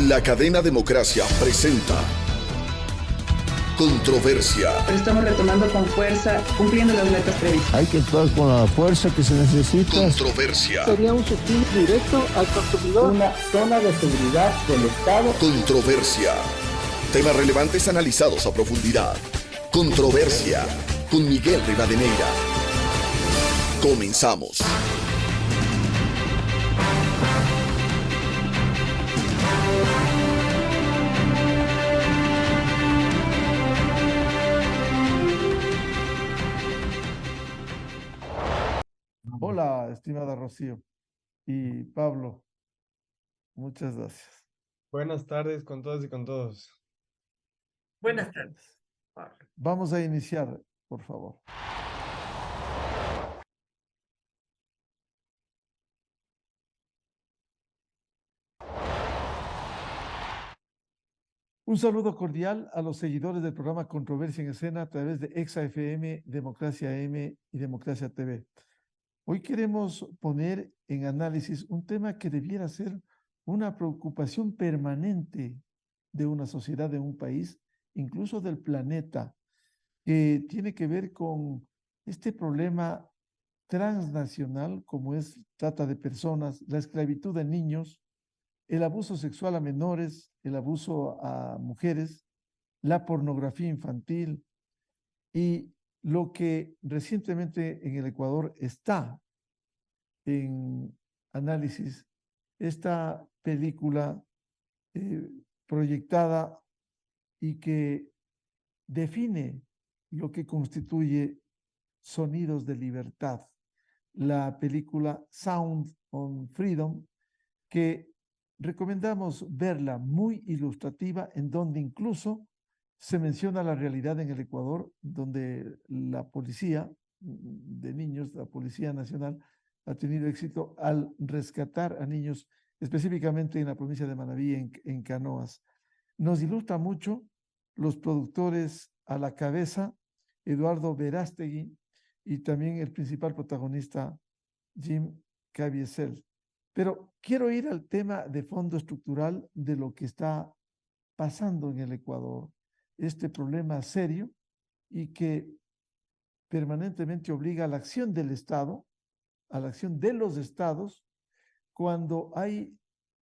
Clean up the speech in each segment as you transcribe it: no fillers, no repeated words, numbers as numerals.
La cadena Democracia presenta Controversia. Pero estamos retomando con fuerza, cumpliendo las metas previstas. Hay que actuar con la fuerza que se necesita. Controversia. Sería un subsidio directo al consumidor. Una zona de seguridad del Estado. Controversia. Temas relevantes analizados a profundidad. Controversia. Con Miguel Rivadeneira. Comenzamos. Hola, estimada Rocío y Pablo, muchas gracias. Buenas tardes con todas y con todos. Buenas tardes. Vamos a iniciar, por favor. Un saludo cordial a los seguidores del programa Controversia en Escena a través de Exa FM, Democracia M y Democracia TV. Hoy queremos poner en análisis un tema que debiera ser una preocupación permanente de una sociedad, de un país, incluso del planeta, que tiene que ver con este problema transnacional, como es trata de personas, la esclavitud de niños, el abuso sexual a menores, el abuso a mujeres, la pornografía infantil y lo que recientemente en el Ecuador está en análisis, esta película proyectada y que define lo que constituye Sonidos de Libertad, la película Sound on Freedom, que recomendamos verla, muy ilustrativa, en donde incluso se menciona la realidad en el Ecuador, donde la policía de niños, la Policía Nacional, ha tenido éxito al rescatar a niños, específicamente en la provincia de Manabí, en canoas. Nos ilustra mucho los productores a la cabeza, Eduardo Verástegui, y también el principal protagonista, Jim Caviezel. Pero quiero ir al tema de fondo estructural de lo que está pasando en el Ecuador, este problema serio y que permanentemente obliga a la acción del Estado, a la acción de los estados, cuando hay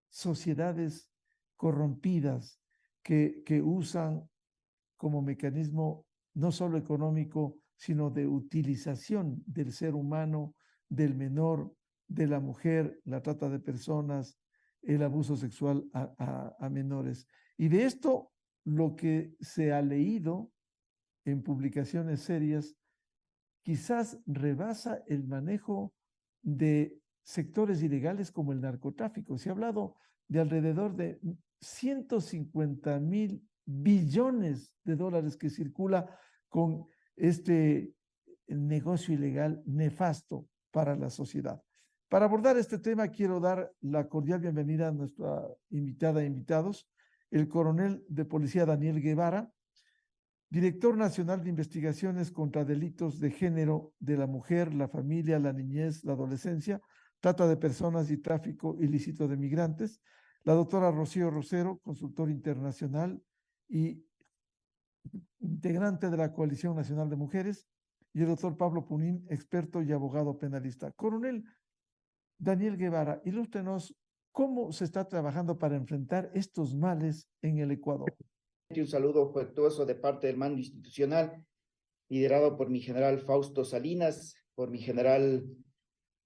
sociedades corrompidas que usan como mecanismo no solo económico, sino de utilización del ser humano, del menor, de la mujer, la trata de personas, el abuso sexual a menores. Y de esto, lo que se ha leído en publicaciones serias, quizás rebasa el manejo de sectores ilegales como el narcotráfico. Se ha hablado de alrededor de 150.000 billones de dólares que circula con este negocio ilegal nefasto para la sociedad. Para abordar este tema, quiero dar la cordial bienvenida a nuestra invitada e invitados, el coronel de policía Daniel Guevara, director nacional de investigaciones contra delitos de género de la mujer, la familia, la niñez, la adolescencia, trata de personas y tráfico ilícito de migrantes, la doctora Rocío Rosero, consultor internacional y integrante de la Coalición Nacional de Mujeres, y el doctor Pablo Punín, experto y abogado penalista. Coronel Daniel Guevara, ilústrenos cómo se está trabajando para enfrentar estos males en el Ecuador. Un saludo afectuoso de parte del mando institucional, liderado por mi general Fausto Salinas, por mi general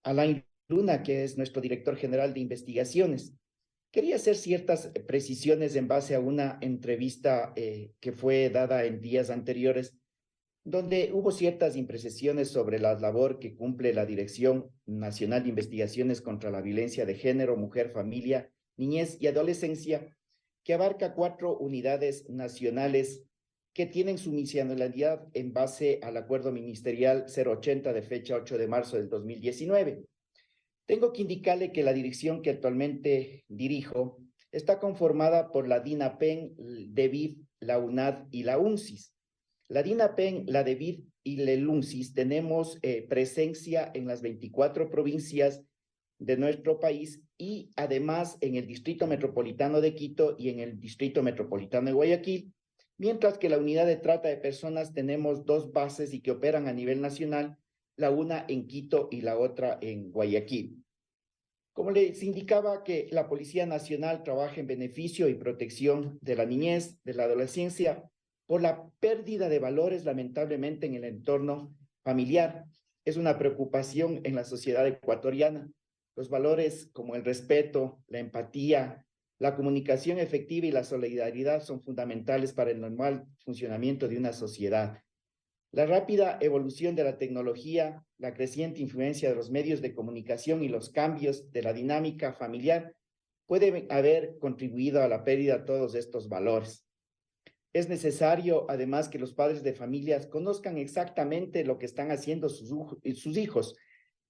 Alain Luna, que es nuestro director general de investigaciones. Quería hacer ciertas precisiones en base a una entrevista que fue dada en días anteriores, donde hubo ciertas imprecisiones sobre la labor que cumple la Dirección Nacional de Investigaciones contra la Violencia de Género, Mujer, Familia, Niñez y Adolescencia, que abarca 4 unidades nacionales que tienen su misionalidad en base al Acuerdo Ministerial 080 de fecha 8 de marzo del 2019. Tengo que indicarle que la dirección que actualmente dirijo está conformada por la DINAPEN, DEVIF, la UNAD y la UNCIS. La DINAPEN, la DEVIF y la UNCIS tenemos presencia en las 24 provincias de nuestro país y además en el Distrito Metropolitano de Quito y en el Distrito Metropolitano de Guayaquil, mientras que la unidad de trata de personas tenemos dos bases y que operan a nivel nacional, la una en Quito y la otra en Guayaquil. Como les indicaba, que la Policía Nacional trabaja en beneficio y protección de la niñez, de la adolescencia, por la pérdida de valores, lamentablemente, en el entorno familiar. Es una preocupación en la sociedad ecuatoriana. Los valores como el respeto, la empatía, la comunicación efectiva y la solidaridad son fundamentales para el normal funcionamiento de una sociedad. La rápida evolución de la tecnología, la creciente influencia de los medios de comunicación y los cambios de la dinámica familiar pueden haber contribuido a la pérdida de todos estos valores. Es necesario, además, que los padres de familias conozcan exactamente lo que están haciendo sus hijos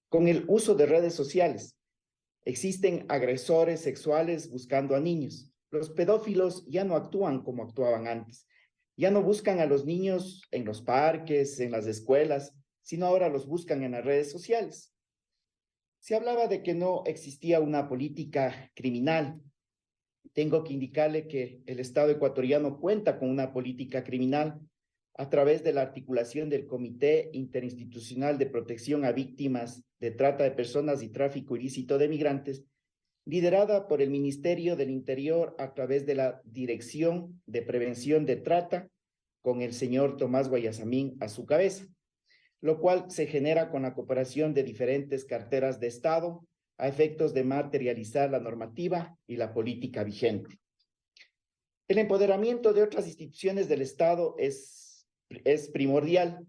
con el uso de redes sociales. Existen agresores sexuales buscando a niños. Los pedófilos ya no actúan como actuaban antes. Ya no buscan a los niños en los parques, en las escuelas, sino ahora los buscan en las redes sociales. Se hablaba de que no existía una política criminal. Tengo que indicarle que el Estado ecuatoriano cuenta con una política criminal a través de la articulación del Comité Interinstitucional de Protección a Víctimas de Trata de Personas y Tráfico Ilícito de Migrantes, liderada por el Ministerio del Interior a través de la Dirección de Prevención de Trata, con el señor Tomás Guayasamín a su cabeza, lo cual se genera con la cooperación de diferentes carteras de Estado a efectos de materializar la normativa y la política vigente. El empoderamiento de otras instituciones del Estado es primordial,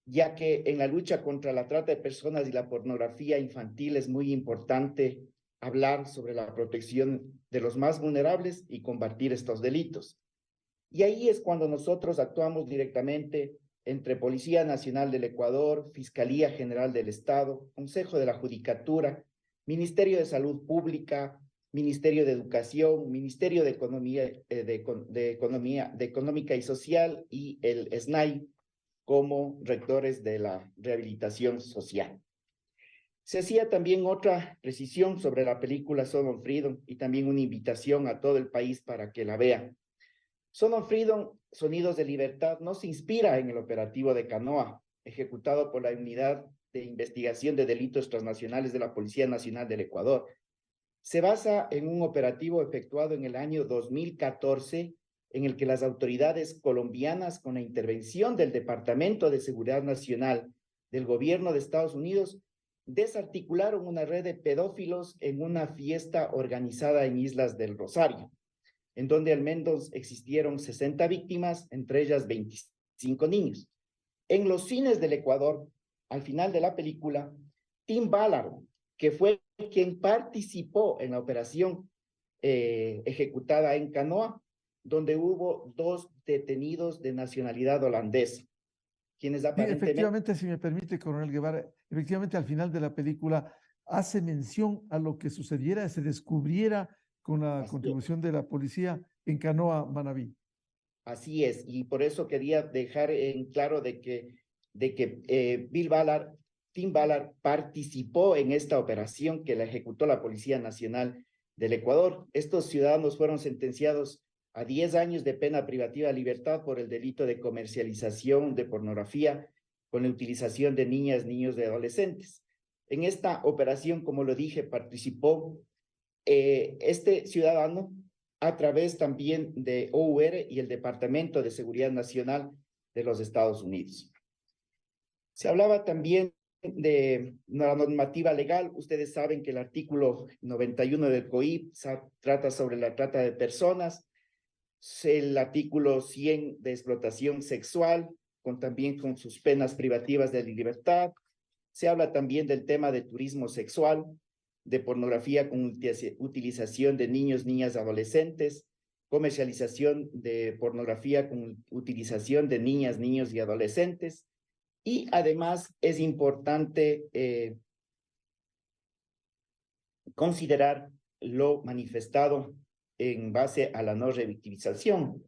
ya que en la lucha contra la trata de personas y la pornografía infantil es muy importante hablar sobre la protección de los más vulnerables y combatir estos delitos. Y ahí es cuando nosotros actuamos directamente entre Policía Nacional del Ecuador, Fiscalía General del Estado, Consejo de la Judicatura, Ministerio de Salud Pública, Ministerio de Educación, Ministerio de Económica y Social y el SNAI como rectores de la rehabilitación social. Se hacía también otra precisión sobre la película Son of Freedom y también una invitación a todo el país para que la vean. Son of Freedom, Sonidos de Libertad, no se inspira en el operativo de Canoa, ejecutado por la Unidad de Investigación de Delitos Transnacionales de la Policía Nacional del Ecuador. Se basa en un operativo efectuado en el año 2014, en el que las autoridades colombianas, con la intervención del Departamento de Seguridad Nacional del Gobierno de Estados Unidos, desarticularon una red de pedófilos en una fiesta organizada en Islas del Rosario, en donde al menos existieron 60 víctimas, entre ellas 25 niños. En los cines del Ecuador, al final de la película, Tim Ballard, que fue quien participó en la operación ejecutada en Canoa, donde hubo 2 detenidos de nacionalidad holandesa, quienes aparentemente... Sí, efectivamente, si me permite, coronel Guevara, efectivamente al final de la película hace mención a lo que sucediera, se descubriera con la contribución de la policía en Canoa, Manabí. Así es, y por eso quería dejar en claro de que Tim Ballard participó en esta operación que la ejecutó la Policía Nacional del Ecuador. Estos ciudadanos fueron sentenciados a 10 años de pena privativa de libertad por el delito de comercialización de pornografía con la utilización de niñas, niños y adolescentes. En esta operación, como lo dije, participó este ciudadano a través también de OUR y el Departamento de Seguridad Nacional de los Estados Unidos. Se hablaba también de la normativa legal. Ustedes saben que el artículo 91 del COIP trata sobre la trata de personas, el artículo 100 de explotación sexual, también con sus penas privativas de libertad. Se habla también del tema de turismo sexual, de pornografía con utilización de niños, niñas, adolescentes, comercialización de pornografía con utilización de niñas, niños y adolescentes. Y además es importante considerar lo manifestado en base a la no revictimización.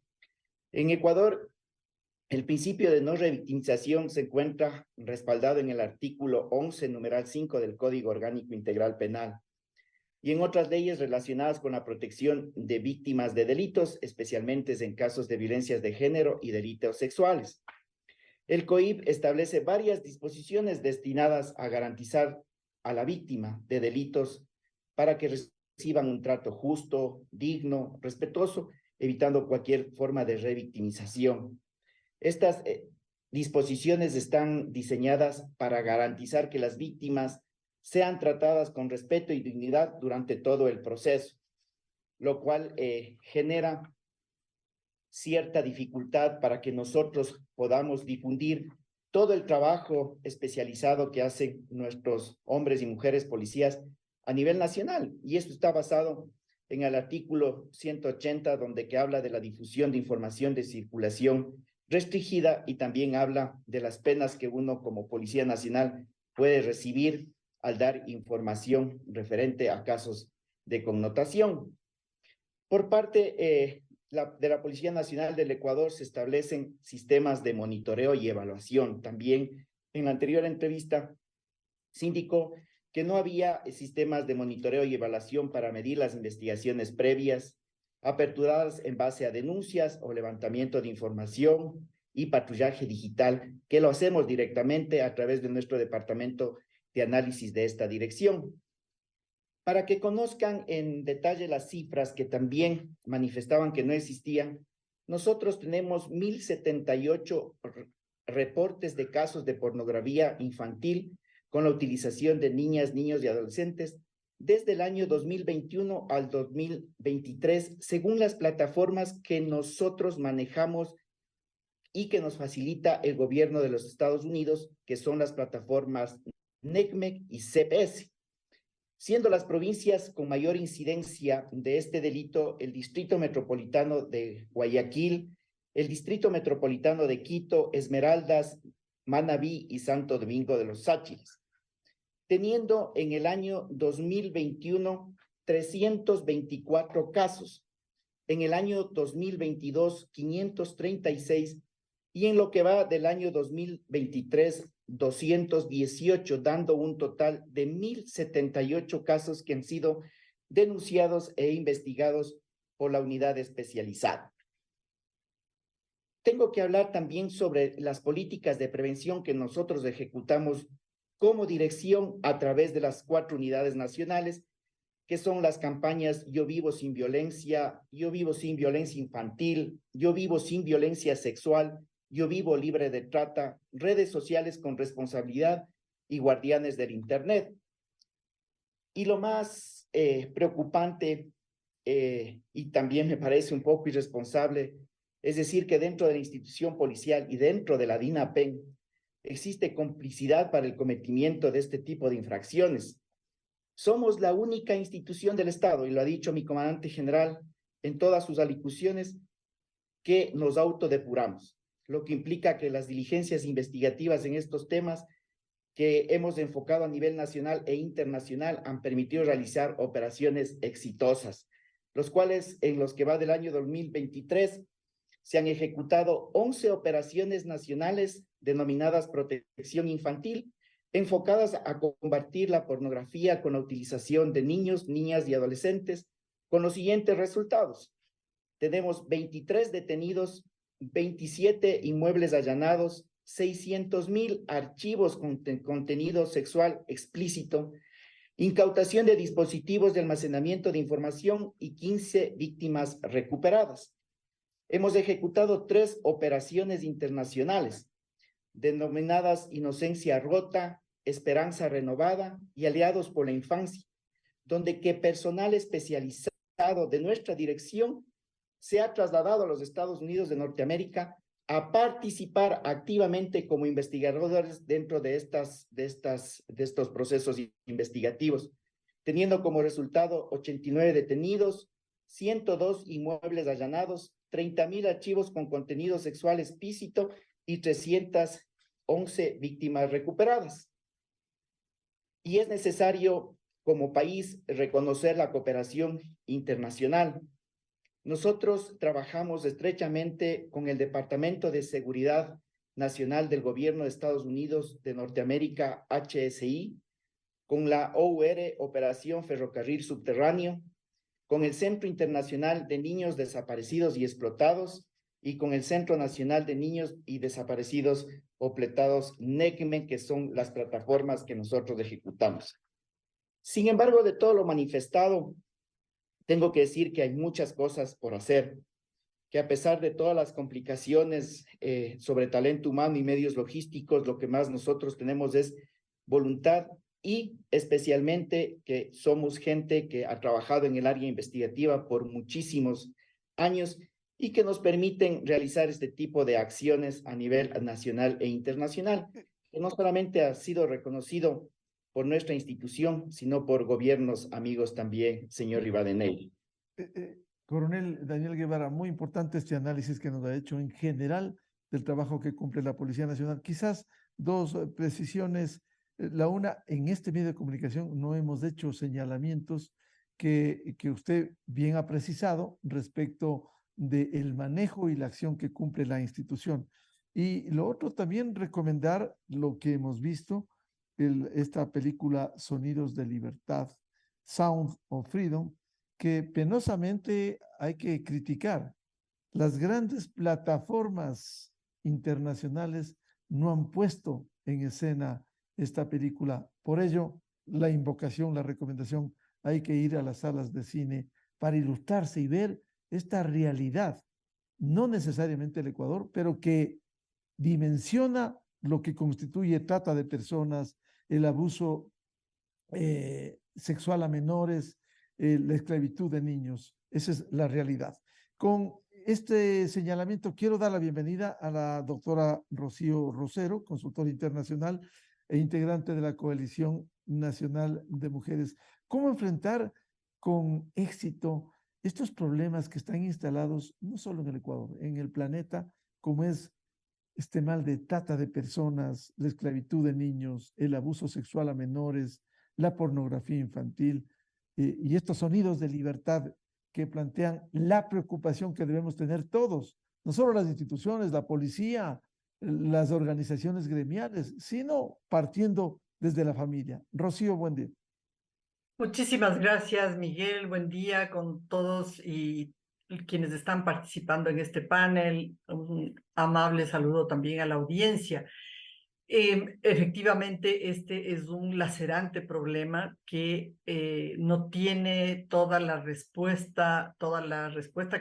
En Ecuador El principio de no revictimización se encuentra respaldado en el artículo 11, numeral 5 del Código Orgánico Integral Penal y en otras leyes relacionadas con la protección de víctimas de delitos, especialmente en casos de violencias de género y delitos sexuales. El COIP establece varias disposiciones destinadas a garantizar a la víctima de delitos para que reciban un trato justo, digno, respetuoso, evitando cualquier forma de revictimización. Estas disposiciones están diseñadas para garantizar que las víctimas sean tratadas con respeto y dignidad durante todo el proceso, lo cual genera cierta dificultad para que nosotros podamos difundir todo el trabajo especializado que hacen nuestros hombres y mujeres policías a nivel nacional. Y esto está basado en el artículo 180, donde que habla de la difusión de información de circulación restringida y también habla de las penas que uno como Policía Nacional puede recibir al dar información referente a casos de connotación. Por parte de la Policía Nacional del Ecuador se establecen sistemas de monitoreo y evaluación. También en la anterior entrevista se indicó que no había sistemas de monitoreo y evaluación para medir las investigaciones previas, aperturadas en base a denuncias o levantamiento de información y patrullaje digital, que lo hacemos directamente a través de nuestro departamento de análisis de esta dirección. Para que conozcan en detalle las cifras que también manifestaban que no existían, nosotros tenemos 1,078 reportes de casos de pornografía infantil con la utilización de niñas, niños y adolescentes desde el año 2021 al 2023, según las plataformas que nosotros manejamos y que nos facilita el gobierno de los Estados Unidos, que son las plataformas NECMEC y CPS. Siendo las provincias con mayor incidencia de este delito el Distrito Metropolitano de Guayaquil, el Distrito Metropolitano de Quito, Esmeraldas, Manabí y Santo Domingo de los Sáchiles, teniendo en el año 2021 324 casos, en el año 2022 536 y en lo que va del año 2023 218, dando un total de 1,078 casos que han sido denunciados e investigados por la unidad especializada. Tengo que hablar también sobre las políticas de prevención que nosotros ejecutamos como dirección a través de las 4 unidades nacionales, que son las campañas Yo Vivo Sin Violencia, Yo Vivo Sin Violencia Infantil, Yo Vivo Sin Violencia Sexual, Yo Vivo Libre de Trata, Redes Sociales con Responsabilidad y Guardianes del Internet. Y lo más preocupante y también me parece un poco irresponsable, es decir, que dentro de la institución policial y dentro de la DINAPEN existe complicidad para el cometimiento de este tipo de infracciones. Somos la única institución del Estado, y lo ha dicho mi comandante general en todas sus alocuciones, que nos autodepuramos, lo que implica que las diligencias investigativas en estos temas que hemos enfocado a nivel nacional e internacional han permitido realizar operaciones exitosas, los cuales en los que va del año 2023 se han ejecutado 11 operaciones nacionales denominadas protección infantil, enfocadas a combatir la pornografía con la utilización de niños, niñas y adolescentes, con los siguientes resultados. Tenemos 23 detenidos, 27 inmuebles allanados, 600,000 archivos con contenido sexual explícito, incautación de dispositivos de almacenamiento de información y 15 víctimas recuperadas. Hemos ejecutado 3 operaciones internacionales, denominadas Inocencia Rota, Esperanza Renovada y Aliados por la Infancia, donde que personal especializado de nuestra dirección se ha trasladado a los Estados Unidos de Norteamérica a participar activamente como investigadores dentro de estos procesos investigativos, teniendo como resultado 89 detenidos, 102 inmuebles allanados, 30,000 archivos con contenido sexual explícito y 311 víctimas recuperadas. Y es necesario como país reconocer la cooperación internacional. Nosotros trabajamos estrechamente con el Departamento de Seguridad Nacional del Gobierno de Estados Unidos de Norteamérica, HSI, con la OUR, Operación Ferrocarril Subterráneo, con el Centro Internacional de Niños Desaparecidos y Explotados y con el Centro Nacional de Niños y Desaparecidos Opletados, NECME, que son las plataformas que nosotros ejecutamos. Sin embargo, de todo lo manifestado, tengo que decir que hay muchas cosas por hacer, que a pesar de todas las complicaciones sobre talento humano y medios logísticos, lo que más nosotros tenemos es voluntad y especialmente que somos gente que ha trabajado en el área investigativa por muchísimos años y que nos permiten realizar este tipo de acciones a nivel nacional e internacional, que no solamente ha sido reconocido por nuestra institución, sino por gobiernos amigos también, señor Rivadeneira. Coronel Daniel Guevara, muy importante este análisis que nos ha hecho en general del trabajo que cumple la Policía Nacional. Quizás dos precisiones. La una, en este medio de comunicación no hemos hecho señalamientos que usted bien ha precisado respecto del manejo y la acción que cumple la institución. Y lo otro, también recomendar lo que hemos visto, esta película Sonidos de Libertad, Sound of Freedom, que penosamente hay que criticar. Las grandes plataformas internacionales no han puesto en escena esta película. Por ello, la invocación, la recomendación, hay que ir a las salas de cine para ilustrarse y ver esta realidad, no necesariamente el Ecuador, pero que dimensiona lo que constituye trata de personas, el abuso sexual a menores, la esclavitud de niños. Esa es la realidad. Con este señalamiento quiero dar la bienvenida a la doctora Rocío Rosero, consultora internacional e integrante de la Coalición Nacional de Mujeres. ¿Cómo enfrentar con éxito estos problemas que están instalados no solo en el Ecuador, en el planeta, como es este mal de trata de personas, la esclavitud de niños, el abuso sexual a menores, la pornografía infantil y estos sonidos de libertad que plantean la preocupación que debemos tener todos, no solo las instituciones, la policía, las organizaciones gremiales, sino partiendo desde la familia? Rocío, buen día. Muchísimas gracias, Miguel. Buen día con todos y quienes están participando en este panel. Un amable saludo también a la audiencia. Efectivamente, este es un lacerante problema que no tiene toda la respuesta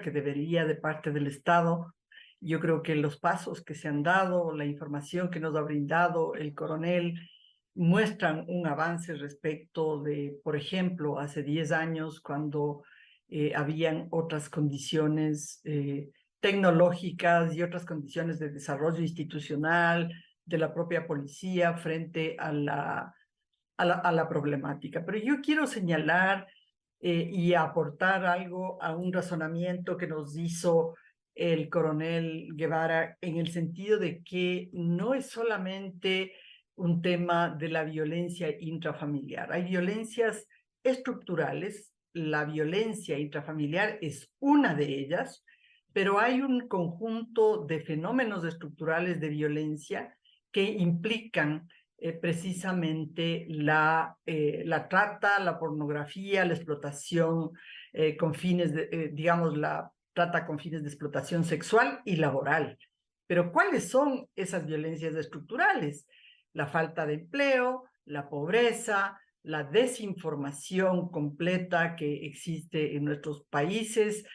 que debería de parte del Estado. Yo creo que los pasos que se han dado, la información que nos ha brindado el coronel, muestran un avance respecto de, por ejemplo, hace 10 años, cuando habían otras condiciones tecnológicas y otras condiciones de desarrollo institucional de la propia policía frente a la problemática. Pero yo quiero señalar y aportar algo a un razonamiento que nos hizo el coronel Guevara, en el sentido de que no es solamente un tema de la violencia intrafamiliar. Hay violencias estructurales, la violencia intrafamiliar es una de ellas, pero hay un conjunto de fenómenos estructurales de violencia que implican precisamente la trata, la pornografía, la explotación con fines de, digamos, la trata con fines de explotación sexual y laboral. Pero ¿cuáles son esas violencias estructurales? La falta de empleo, la pobreza, la desinformación completa que existe en nuestros países,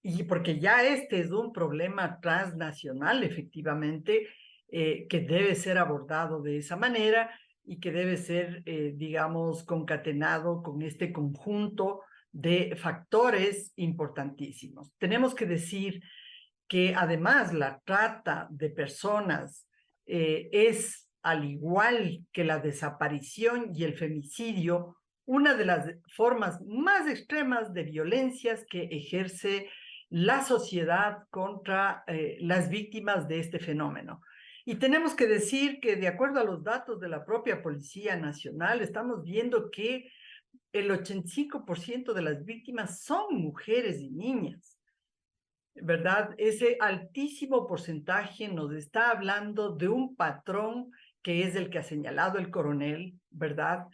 y porque ya este es un problema transnacional, efectivamente, que debe ser abordado de esa manera y que debe ser, digamos, concatenado con este conjunto de factores importantísimos. Tenemos que decir que además la trata de personas es, al igual que la desaparición y el femicidio, una de las formas más extremas de violencias que ejerce la sociedad contra las víctimas de este fenómeno. Y tenemos que decir que, de acuerdo a los datos de la propia Policía Nacional, estamos viendo que el 85% de las víctimas son mujeres y niñas. ¿verdad? Ese altísimo porcentaje nos está hablando de un patrón que es el que ha señalado el coronel, ¿verdad?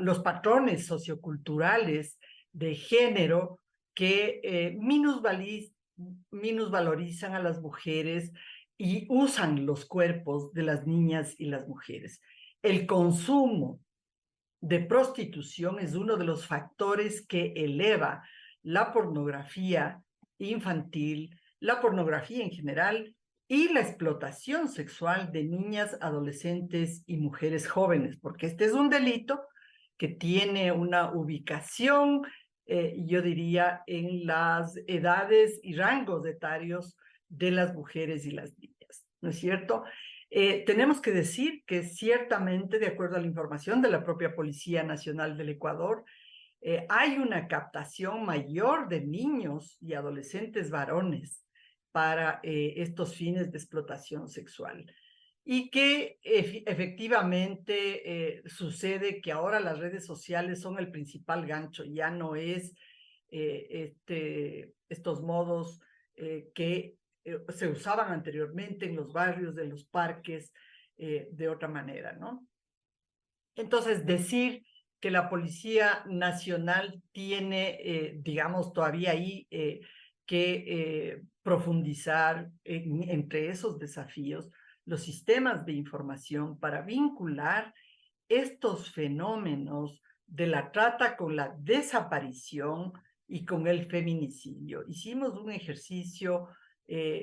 Los patrones socioculturales de género que minusvalorizan a las mujeres y usan los cuerpos de las niñas y las mujeres. El consumo de prostitución es uno de los factores que eleva la pornografía infantil, la pornografía en general y la explotación sexual de niñas, adolescentes y mujeres jóvenes, porque este es un delito que tiene una ubicación, yo diría, en las edades y rangos etarios de las mujeres y las niñas, ¿no es cierto? Tenemos que decir que ciertamente, de acuerdo a la información de la propia Policía Nacional del Ecuador, hay una captación mayor de niños y adolescentes varones para estos fines de explotación sexual. Y que efectivamente sucede que ahora las redes sociales son el principal gancho, ya no es estos modos que se usaban anteriormente en los barrios, de los parques, de otra manera, ¿no? Entonces, decir que la Policía Nacional tiene, digamos, todavía ahí que profundizar entre esos desafíos los sistemas de información para vincular estos fenómenos de la trata con la desaparición y con el feminicidio. Hicimos un ejercicio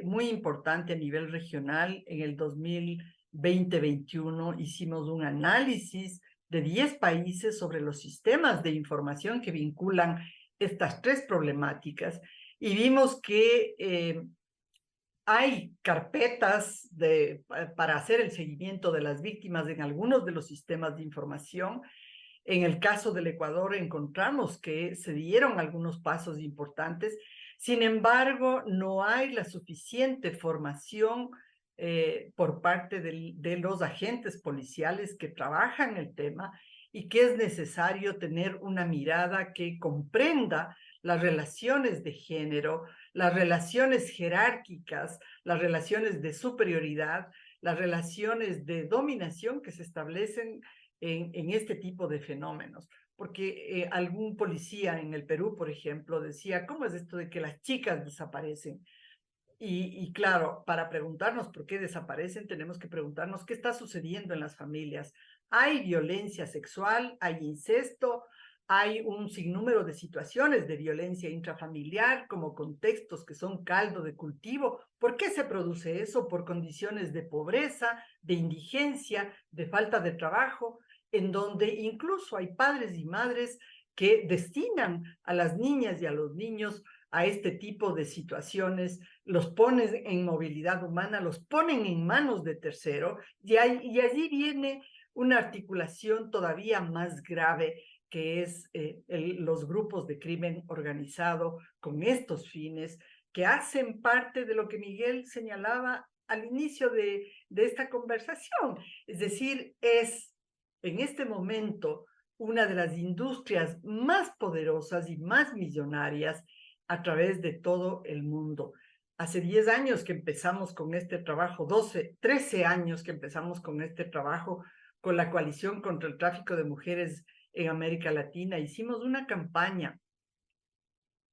muy importante a nivel regional en el 2020-21. Hicimos un análisis de 10 países sobre los sistemas de información que vinculan estas tres problemáticas y vimos que hay carpetas para hacer el seguimiento de las víctimas en algunos de los sistemas de información. En el caso del Ecuador encontramos que se dieron algunos pasos importantes. Sin embargo, no hay la suficiente formación por parte de los agentes policiales que trabajan el tema y que es necesario tener una mirada que comprenda las relaciones de género, las relaciones jerárquicas, las relaciones de superioridad, las relaciones de dominación que se establecen en este tipo de fenómenos. Porque algún policía en el Perú, por ejemplo, decía, ¿cómo es esto de que las chicas desaparecen? Y claro, para preguntarnos por qué desaparecen, tenemos que preguntarnos qué está sucediendo en las familias. Hay violencia sexual, hay incesto, hay un sinnúmero de situaciones de violencia intrafamiliar como contextos que son caldo de cultivo. ¿Por qué se produce eso? Por condiciones de pobreza, de indigencia, de falta de trabajo, en donde incluso hay padres y madres que destinan a las niñas y a los niños a este tipo de situaciones, los ponen en movilidad humana, los ponen en manos de tercero, y allí viene una articulación todavía más grave que es los grupos de crimen organizado con estos fines, que hacen parte de lo que Miguel señalaba al inicio de esta conversación. Es decir, es en este momento una de las industrias más poderosas y más millonarias a través de todo el mundo. Hace 10 años que empezamos con este trabajo, 13 años que empezamos con este trabajo, con la Coalición contra el Tráfico de Mujeres en América Latina. Hicimos una campaña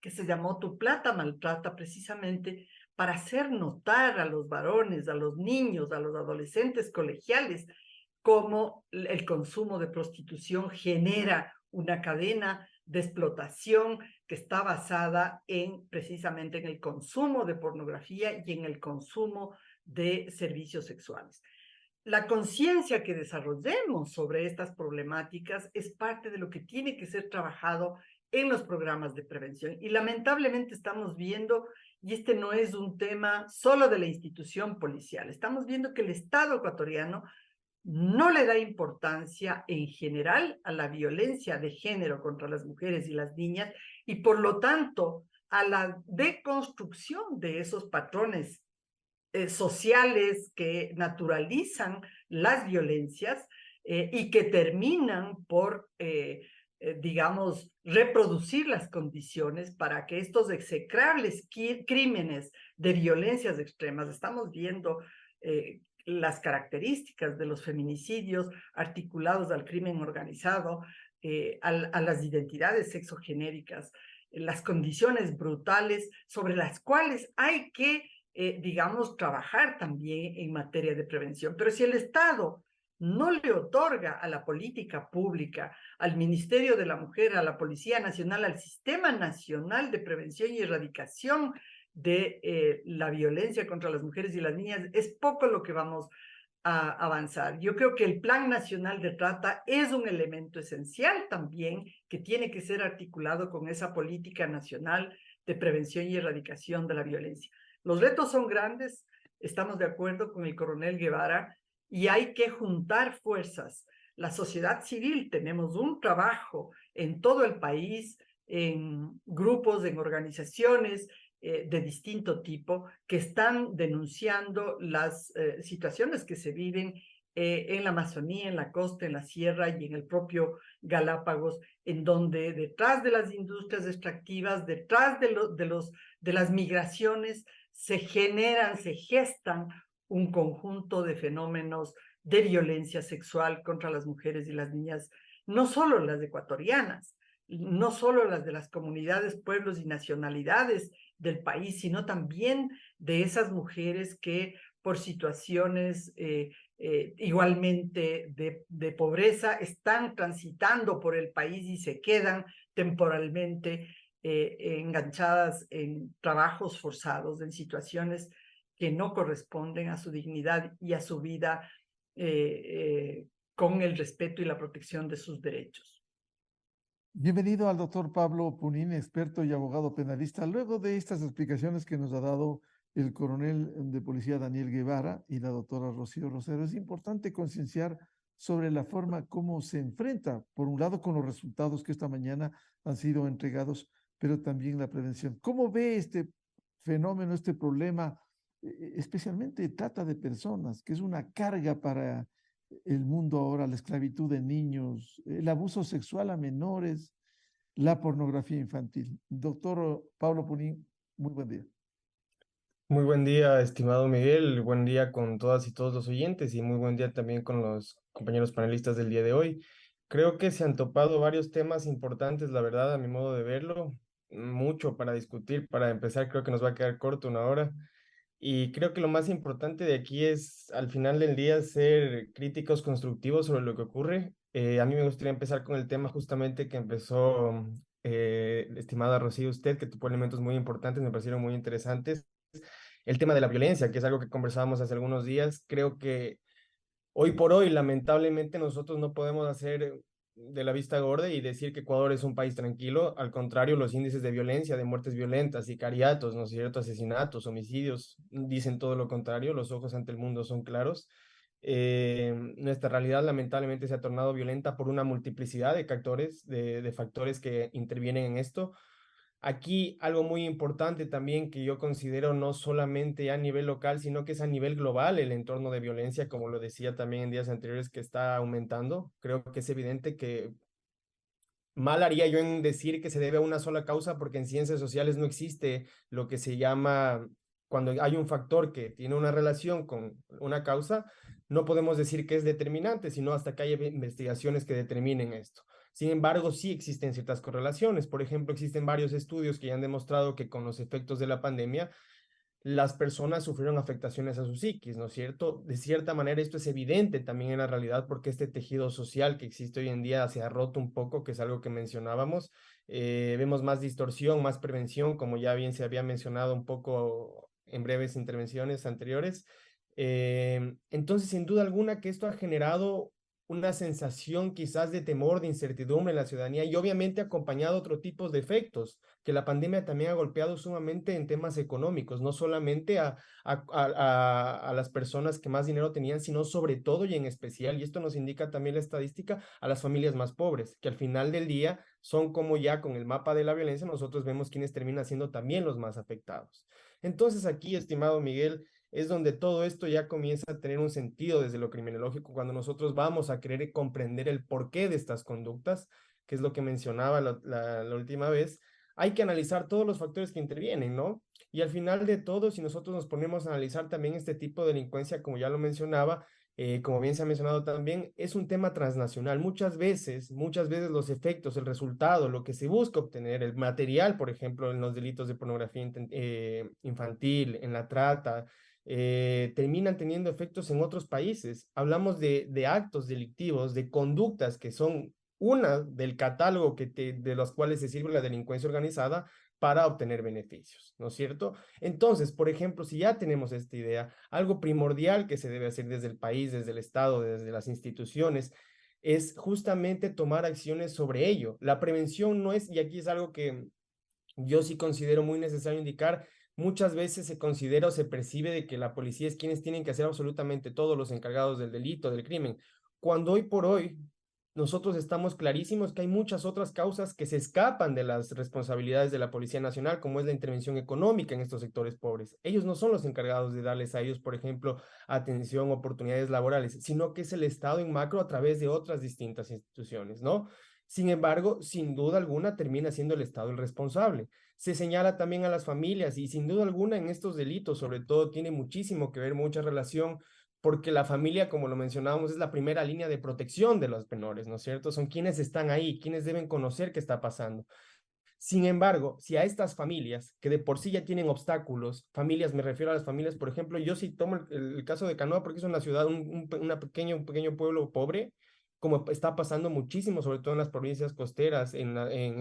que se llamó Tu Plata Maltrata, precisamente para hacer notar a los varones, a los niños, a los adolescentes colegiales, cómo el consumo de prostitución genera una cadena de explotación que está basada precisamente en el consumo de pornografía y en el consumo de servicios sexuales. La conciencia que desarrollemos sobre estas problemáticas es parte de lo que tiene que ser trabajado en los programas de prevención. Y lamentablemente estamos viendo, y este no es un tema solo de la institución policial, estamos viendo que el Estado ecuatoriano no le da importancia en general a la violencia de género contra las mujeres y las niñas y por lo tanto a la deconstrucción de esos patrones sociales que naturalizan las violencias y que terminan por digamos, reproducir las condiciones para que estos execrables crímenes de violencias extremas, estamos viendo las características de los feminicidios articulados al crimen organizado, a las identidades sexogenéricas, las condiciones brutales sobre las cuales hay que, digamos, trabajar también en materia de prevención. Pero si el Estado no le otorga a la política pública, al Ministerio de la Mujer, a la Policía Nacional, al Sistema Nacional de Prevención y Erradicación de la violencia contra las mujeres y las niñas, es poco lo que vamos a avanzar. Yo creo que el Plan Nacional de Trata es un elemento esencial también que tiene que ser articulado con esa política nacional de prevención y erradicación de la violencia. Los retos son grandes, estamos de acuerdo con el coronel Guevara, y hay que juntar fuerzas. La sociedad civil, tenemos un trabajo en todo el país, en grupos, en organizaciones de distinto tipo, que están denunciando las situaciones que se viven en la Amazonía, en la costa, en la sierra y en el propio Galápagos, en donde detrás de las industrias extractivas, detrás de las migraciones, se generan, se gestan un conjunto de fenómenos de violencia sexual contra las mujeres y las niñas, no solo las ecuatorianas, no solo las de las comunidades, pueblos y nacionalidades del país, sino también de esas mujeres que por situaciones igualmente de pobreza están transitando por el país y se quedan temporalmente enganchadas en trabajos forzados, en situaciones que no corresponden a su dignidad y a su vida con el respeto y la protección de sus derechos. Bienvenido al doctor Pablo Punín, experto y abogado penalista. Luego de estas explicaciones que nos ha dado el coronel de policía Daniel Guevara y la doctora Rocío Rosero, es importante concienciar sobre la forma como se enfrenta, por un lado, con los resultados que esta mañana han sido entregados, pero también la prevención. ¿Cómo ve este fenómeno, este problema, especialmente trata de personas, que es una carga para el mundo ahora, la esclavitud de niños, el abuso sexual a menores, la pornografía infantil? Doctor Pablo Punín, muy buen día. Muy buen día, estimado Miguel, buen día con todas y todos los oyentes y muy buen día también con los compañeros panelistas del día de hoy. Creo que se han topado varios temas importantes, la verdad, a mi modo de verlo, mucho para discutir. Para empezar, creo que nos va a quedar corto una hora. Y creo que lo más importante de aquí es, al final del día, ser críticos constructivos sobre lo que ocurre. A mí me gustaría empezar con el tema justamente que empezó, estimada Rocío, usted, que tocó elementos muy importantes, me parecieron muy interesantes. El tema de la violencia, que es algo que conversábamos hace algunos días. Creo que hoy por hoy, lamentablemente, nosotros no podemos hacer de la vista gorda y decir que Ecuador es un país tranquilo. Al contrario, los índices de violencia, de muertes violentas, sicariatos, ¿no es cierto?, asesinatos, homicidios, dicen todo lo contrario. Los ojos ante el mundo son claros. Nuestra realidad lamentablemente se ha tornado violenta por una multiplicidad de factores que intervienen en esto. Aquí algo muy importante también que yo considero no solamente a nivel local, sino que es a nivel global el entorno de violencia, como lo decía también en días anteriores, que está aumentando. Creo que es evidente que mal haría yo en decir que se debe a una sola causa, porque en ciencias sociales no existe lo que se llama, cuando hay un factor que tiene una relación con una causa, no podemos decir que es determinante, sino hasta que haya investigaciones que determinen esto. Sin embargo, sí existen ciertas correlaciones. Por ejemplo, existen varios estudios que ya han demostrado que con los efectos de la pandemia, las personas sufrieron afectaciones a su psiquis, ¿no es cierto? De cierta manera, esto es evidente también en la realidad porque este tejido social que existe hoy en día se ha roto un poco, que es algo que mencionábamos. Vemos más distorsión, más prevención, como ya bien se había mencionado un poco en breves intervenciones anteriores. Entonces, sin duda alguna que esto ha generado una sensación quizás de temor, de incertidumbre en la ciudadanía y obviamente acompañado otro tipos de efectos que la pandemia también ha golpeado sumamente en temas económicos, no solamente a las personas que más dinero tenían, sino sobre todo y en especial, y esto nos indica también la estadística, a las familias más pobres, que al final del día son como ya con el mapa de la violencia, nosotros vemos quienes terminan siendo también los más afectados. Entonces aquí, estimado Miguel, es donde todo esto ya comienza a tener un sentido desde lo criminológico, cuando nosotros vamos a querer comprender el porqué de estas conductas. que es lo que mencionaba la última vez, hay que analizar todos los factores que intervienen, ¿no? Y al final de todo, si nosotros nos ponemos a analizar también este tipo de delincuencia, como ya lo mencionaba, como bien se ha mencionado también, es un tema transnacional. Muchas veces los efectos, el resultado, lo que se busca obtener, el material, por ejemplo, en los delitos de pornografía infantil, en la trata, terminan teniendo efectos en otros países. Hablamos de actos delictivos, de conductas que son una del catálogo de los cuales se sirve la delincuencia organizada para obtener beneficios, ¿no es cierto? Entonces, por ejemplo, si ya tenemos esta idea, algo primordial que se debe hacer desde el país, desde el Estado, desde las instituciones, es justamente tomar acciones sobre ello. La prevención no es, y aquí es algo que yo sí considero muy necesario indicar, muchas veces se considera o se percibe de que la policía es quienes tienen que hacer absolutamente todos los encargados del delito, del crimen, cuando hoy por hoy nosotros estamos clarísimos que hay muchas otras causas que se escapan de las responsabilidades de la Policía Nacional, como es la intervención económica en estos sectores pobres. Ellos no son los encargados de darles a ellos, por ejemplo, atención, oportunidades laborales, sino que es el Estado en macro a través de otras distintas instituciones, ¿no? Sin embargo, sin duda alguna termina siendo el Estado el responsable. Se señala también a las familias y sin duda alguna en estos delitos, sobre todo, tiene muchísimo que ver, mucha relación porque la familia, como lo mencionábamos, es la primera línea de protección de los menores, ¿no es cierto? Son quienes están ahí, quienes deben conocer qué está pasando. Sin embargo, si a estas familias, que de por sí ya tienen obstáculos, familias, me refiero a las familias, por ejemplo, yo sí tomo el caso de Canoa porque es una ciudad, un pequeño pueblo pobre, como está pasando muchísimo, sobre todo en las provincias costeras, en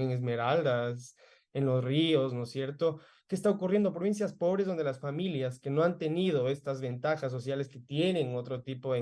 Esmeraldas, en los ríos, ¿no es cierto? ¿Qué está ocurriendo? Provincias pobres donde las familias que no han tenido estas ventajas sociales que tienen en otro tipo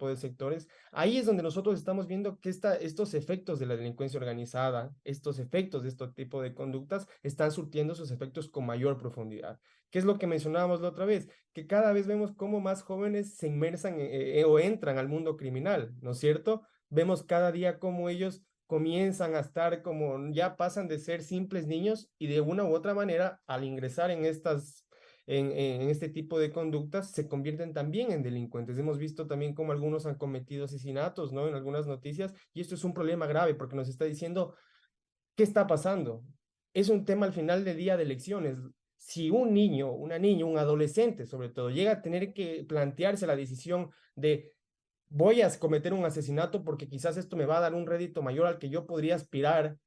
de sectores, ahí es donde nosotros estamos viendo que estos efectos de la delincuencia organizada, estos efectos de este tipo de conductas, están surtiendo sus efectos con mayor profundidad. ¿Qué es lo que mencionábamos la otra vez? Que cada vez vemos cómo más jóvenes se inmersan o entran al mundo criminal, ¿no es cierto? Vemos cada día cómo ellos comienzan a estar como, ya pasan de ser simples niños y de una u otra manera, al ingresar en este tipo de conductas, se convierten también en delincuentes. Hemos visto también cómo algunos han cometido asesinatos, ¿no? En algunas noticias, y esto es un problema grave porque nos está diciendo, ¿qué está pasando? Es un tema al final del día de elecciones. Si un niño, una niña, un adolescente sobre todo, llega a tener que plantearse la decisión de voy a cometer un asesinato porque quizás esto me va a dar un rédito mayor al que yo podría aspirar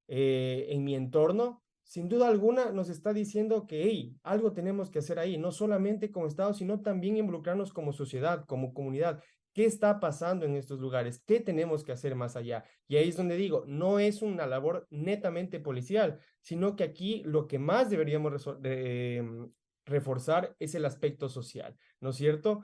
en mi entorno, sin duda alguna nos está diciendo que hey, algo tenemos que hacer ahí, no solamente como Estado, sino también involucrarnos como sociedad, como comunidad. ¿Qué está pasando en estos lugares? ¿Qué tenemos que hacer más allá? Y ahí es donde digo, no es una labor netamente policial, sino que aquí lo que más deberíamos reforzar es el aspecto social, ¿no es cierto?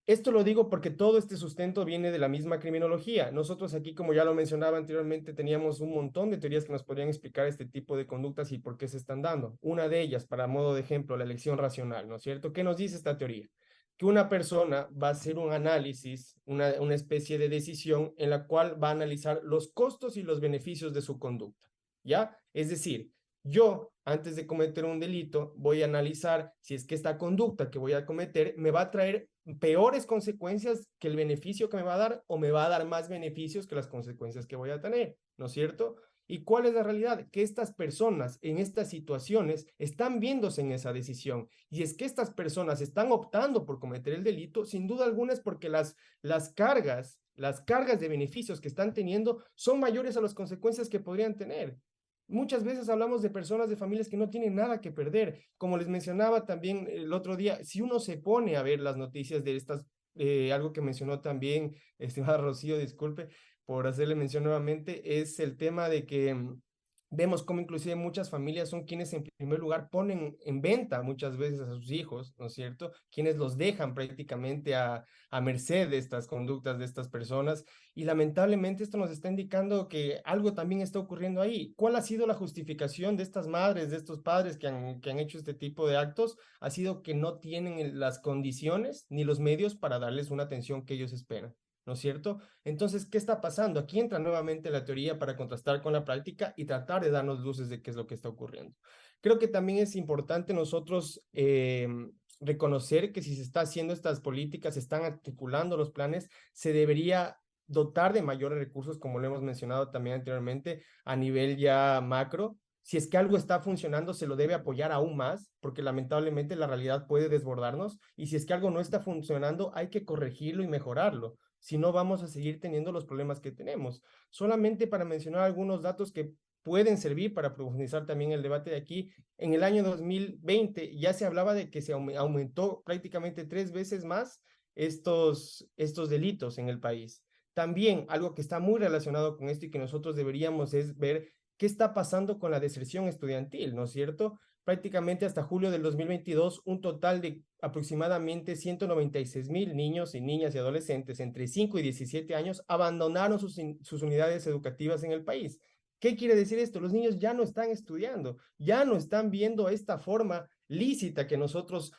Esto lo digo porque todo este sustento viene de la misma criminología. Nosotros aquí, como ya lo mencionaba anteriormente, teníamos un montón de teorías que nos podrían explicar este tipo de conductas y por qué se están dando. Una de ellas, para modo de ejemplo, la elección racional, ¿no es cierto? ¿Qué nos dice esta teoría? Que una persona va a hacer un análisis, una especie de decisión en la cual va a analizar los costos y los beneficios de su conducta, ¿ya? Es decir, yo, antes de cometer un delito, voy a analizar si es que esta conducta que voy a cometer me va a traer peores consecuencias que el beneficio que me va a dar o me va a dar más beneficios que las consecuencias que voy a tener, ¿no es cierto? ¿Y cuál es la realidad? Que estas personas en estas situaciones están viéndose en esa decisión. Y es que estas personas están optando por cometer el delito, sin duda alguna es porque las cargas de beneficios que están teniendo son mayores a las consecuencias que podrían tener. Muchas veces hablamos de personas, de familias que no tienen nada que perder. Como les mencionaba también el otro día, si uno se pone a ver las noticias de estas, algo que mencionó también, estimada Rocío, disculpe por hacerle mención nuevamente, es el tema de que vemos cómo inclusive muchas familias son quienes en primer lugar ponen en venta muchas veces a sus hijos, ¿no es cierto? Quienes los dejan prácticamente a merced de estas conductas de estas personas y lamentablemente esto nos está indicando que algo también está ocurriendo ahí. ¿Cuál ha sido la justificación de estas madres, de estos padres que han hecho este tipo de actos? Ha sido que no tienen las condiciones ni los medios para darles una atención que ellos esperan, ¿no es cierto? Entonces, ¿qué está pasando? Aquí entra nuevamente la teoría para contrastar con la práctica y tratar de darnos luces de qué es lo que está ocurriendo. Creo que también es importante nosotros reconocer que si se está haciendo estas políticas, se están articulando los planes, se debería dotar de mayores recursos, como lo hemos mencionado también anteriormente, a nivel ya macro. Si es que algo está funcionando, se lo debe apoyar aún más, porque lamentablemente la realidad puede desbordarnos, y si es que algo no está funcionando, hay que corregirlo y mejorarlo. Si no, vamos a seguir teniendo los problemas que tenemos. Solamente para mencionar algunos datos que pueden servir para profundizar también el debate de aquí, en el año 2020 ya se hablaba de que se aumentó prácticamente 3 veces más estos delitos en el país. También algo que está muy relacionado con esto y que nosotros deberíamos es ver qué está pasando con la deserción estudiantil, ¿no es cierto? Prácticamente hasta julio del 2022, un total de aproximadamente 196,000 niños y niñas y adolescentes entre 5 y 17 años abandonaron sus unidades educativas en el país. ¿Qué quiere decir esto? Los niños ya no están estudiando, ya no están viendo esta forma lícita que nosotros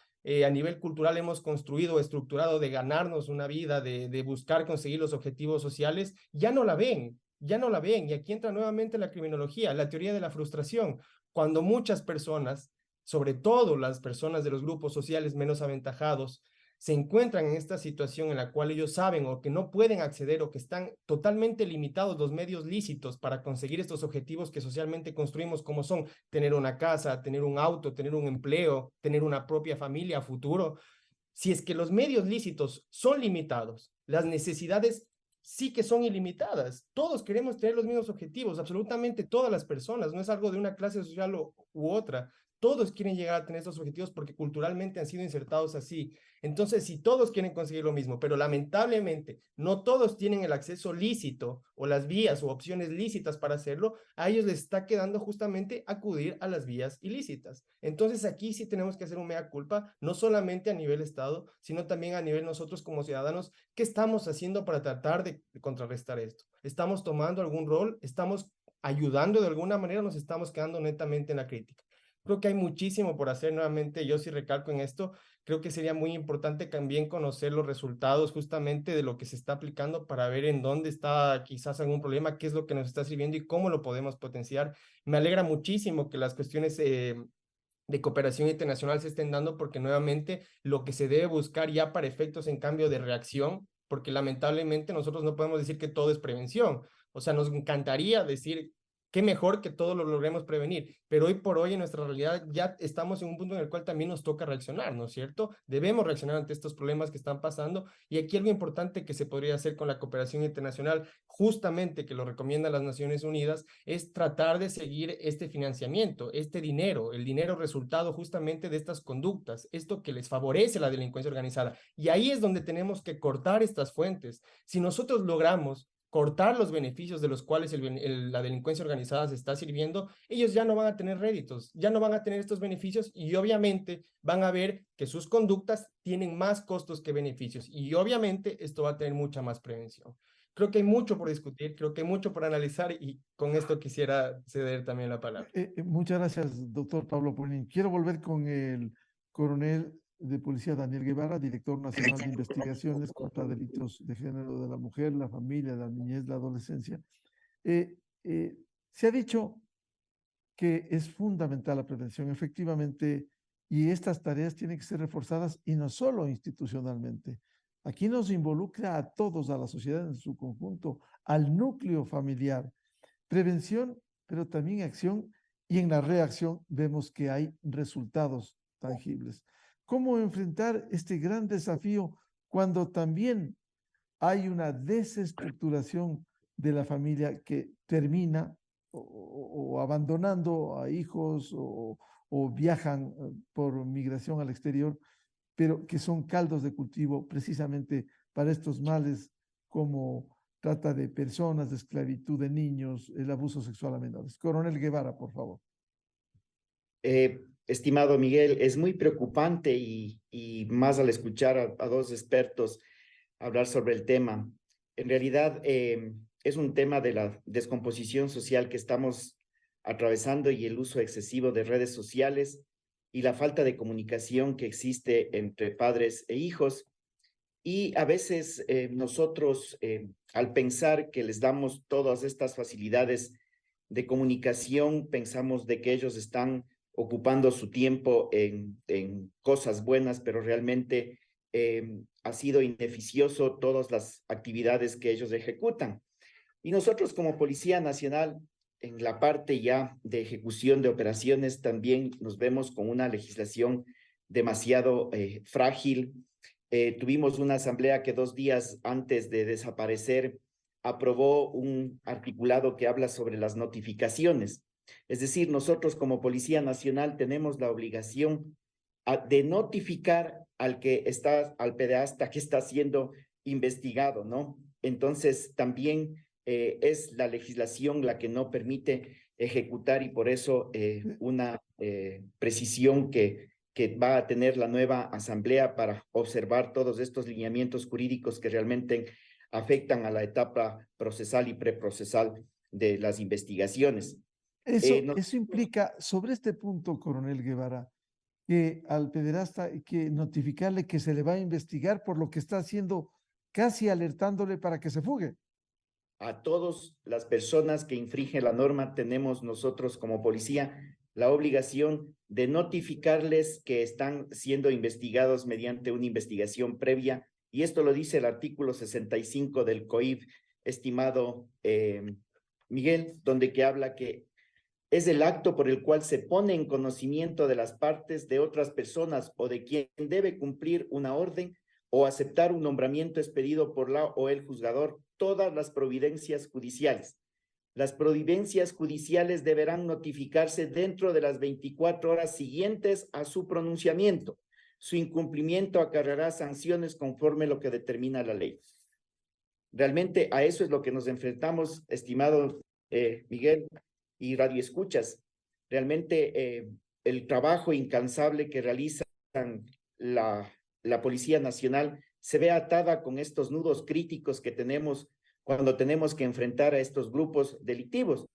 a nivel cultural hemos construido, estructurado de ganarnos una vida, de buscar conseguir los objetivos sociales, ya no la ven, ya no la ven. Y aquí entra nuevamente la criminología, la teoría de la frustración. Cuando muchas personas, sobre todo las personas de los grupos sociales menos aventajados, se encuentran en esta situación en la cual ellos saben o que no pueden acceder o que están totalmente limitados los medios lícitos para conseguir estos objetivos que socialmente construimos, como son tener una casa, tener un auto, tener un empleo, tener una propia familia a futuro. Si es que los medios lícitos son limitados, las necesidades sí que son ilimitadas. Todos queremos tener los mismos objetivos, absolutamente todas las personas, no es algo de una clase social u otra. Todos quieren llegar a tener estos objetivos porque culturalmente han sido insertados así. Entonces, si todos quieren conseguir lo mismo, pero lamentablemente no todos tienen el acceso lícito o las vías o opciones lícitas para hacerlo, a ellos les está quedando justamente acudir a las vías ilícitas. Entonces, aquí sí tenemos que hacer un mea culpa, no solamente a nivel Estado, sino también a nivel nosotros como ciudadanos. ¿Qué estamos haciendo para tratar de contrarrestar esto? ¿Estamos tomando algún rol? ¿Estamos ayudando de alguna manera o nos estamos quedando netamente en la crítica? Creo que hay muchísimo por hacer. Nuevamente, yo sí recalco en esto, creo que sería muy importante también conocer los resultados justamente de lo que se está aplicando para ver en dónde está quizás algún problema, qué es lo que nos está sirviendo y cómo lo podemos potenciar. Me alegra muchísimo que las cuestiones de cooperación internacional se estén dando, porque nuevamente lo que se debe buscar ya para efectos en cambio de reacción, porque lamentablemente nosotros no podemos decir que todo es prevención. O sea, nos encantaría decir qué mejor que todo lo logremos prevenir, pero hoy por hoy en nuestra realidad ya estamos en un punto en el cual también nos toca reaccionar, ¿no es cierto? Debemos reaccionar ante estos problemas que están pasando, y aquí algo importante que se podría hacer con la cooperación internacional, justamente que lo recomiendan las Naciones Unidas, es tratar de seguir este financiamiento, este dinero, el dinero resultado justamente de estas conductas, esto que les favorece la delincuencia organizada. Y ahí es donde tenemos que cortar estas fuentes. Si nosotros logramos cortar los beneficios de los cuales la delincuencia organizada se está sirviendo, ellos ya no van a tener réditos, ya no van a tener estos beneficios, y obviamente van a ver que sus conductas tienen más costos que beneficios, y obviamente esto va a tener mucha más prevención. Creo que hay mucho por discutir, creo que hay mucho por analizar, y con esto quisiera ceder también la palabra. Muchas gracias, doctor Pablo Polín. Quiero volver con el coronel de policía Daniel Guevara, director nacional de investigaciones contra delitos de género de la mujer, la familia, la niñez, la adolescencia. Se ha dicho que es fundamental la prevención, efectivamente, y estas tareas tienen que ser reforzadas, y no solo institucionalmente. Aquí nos involucra a todos, a la sociedad en su conjunto, al núcleo familiar. Prevención, pero también acción, y en la reacción vemos que hay resultados tangibles. ¿Cómo enfrentar este gran desafío cuando también hay una desestructuración de la familia que termina o abandonando a hijos o viajan por migración al exterior, pero que son caldos de cultivo precisamente para estos males como trata de personas, de esclavitud de niños, el abuso sexual a menores? Coronel Guevara, por favor. Estimado Miguel, es muy preocupante y más al escuchar a dos expertos hablar sobre el tema. En realidad es un tema de la descomposición social que estamos atravesando, y el uso excesivo de redes sociales y la falta de comunicación que existe entre padres e hijos. Y a veces nosotros, al pensar que les damos todas estas facilidades de comunicación, pensamos de que ellos están ocupando su tiempo en cosas buenas, pero realmente ha sido ineficioso todas las actividades que ellos ejecutan. Y nosotros como Policía Nacional, en la parte ya de ejecución de operaciones, también nos vemos con una legislación demasiado frágil. Tuvimos una asamblea que 2 días antes de desaparecer aprobó un articulado que habla sobre las notificaciones. Es decir, nosotros como Policía Nacional tenemos la obligación de notificar al pederasta que está siendo investigado, ¿no? Entonces, también es la legislación la que no permite ejecutar y por eso una precisión que va a tener la nueva asamblea para observar todos estos lineamientos jurídicos que realmente afectan a la etapa procesal y preprocesal de las investigaciones. Eso implica, sobre este punto, coronel Guevara, que al pederasta hay que notificarle que se le va a investigar por lo que está haciendo, casi alertándole para que se fugue. A todas las personas que infringen la norma tenemos nosotros como policía la obligación de notificarles que están siendo investigados mediante una investigación previa, y esto lo dice el artículo 65 del COIP, estimado Miguel, donde que habla que es el acto por el cual se pone en conocimiento de las partes de otras personas o de quien debe cumplir una orden o aceptar un nombramiento expedido por la o el juzgador todas las providencias judiciales. Las providencias judiciales deberán notificarse dentro de las 24 horas siguientes a su pronunciamiento. Su incumplimiento acarreará sanciones conforme lo que determina la ley. Realmente a eso es lo que nos enfrentamos, estimado Miguel y radioescuchas. Realmente el trabajo incansable que realizan la Policía Nacional se ve atada con estos nudos críticos que tenemos cuando tenemos que enfrentar a estos grupos delictivos.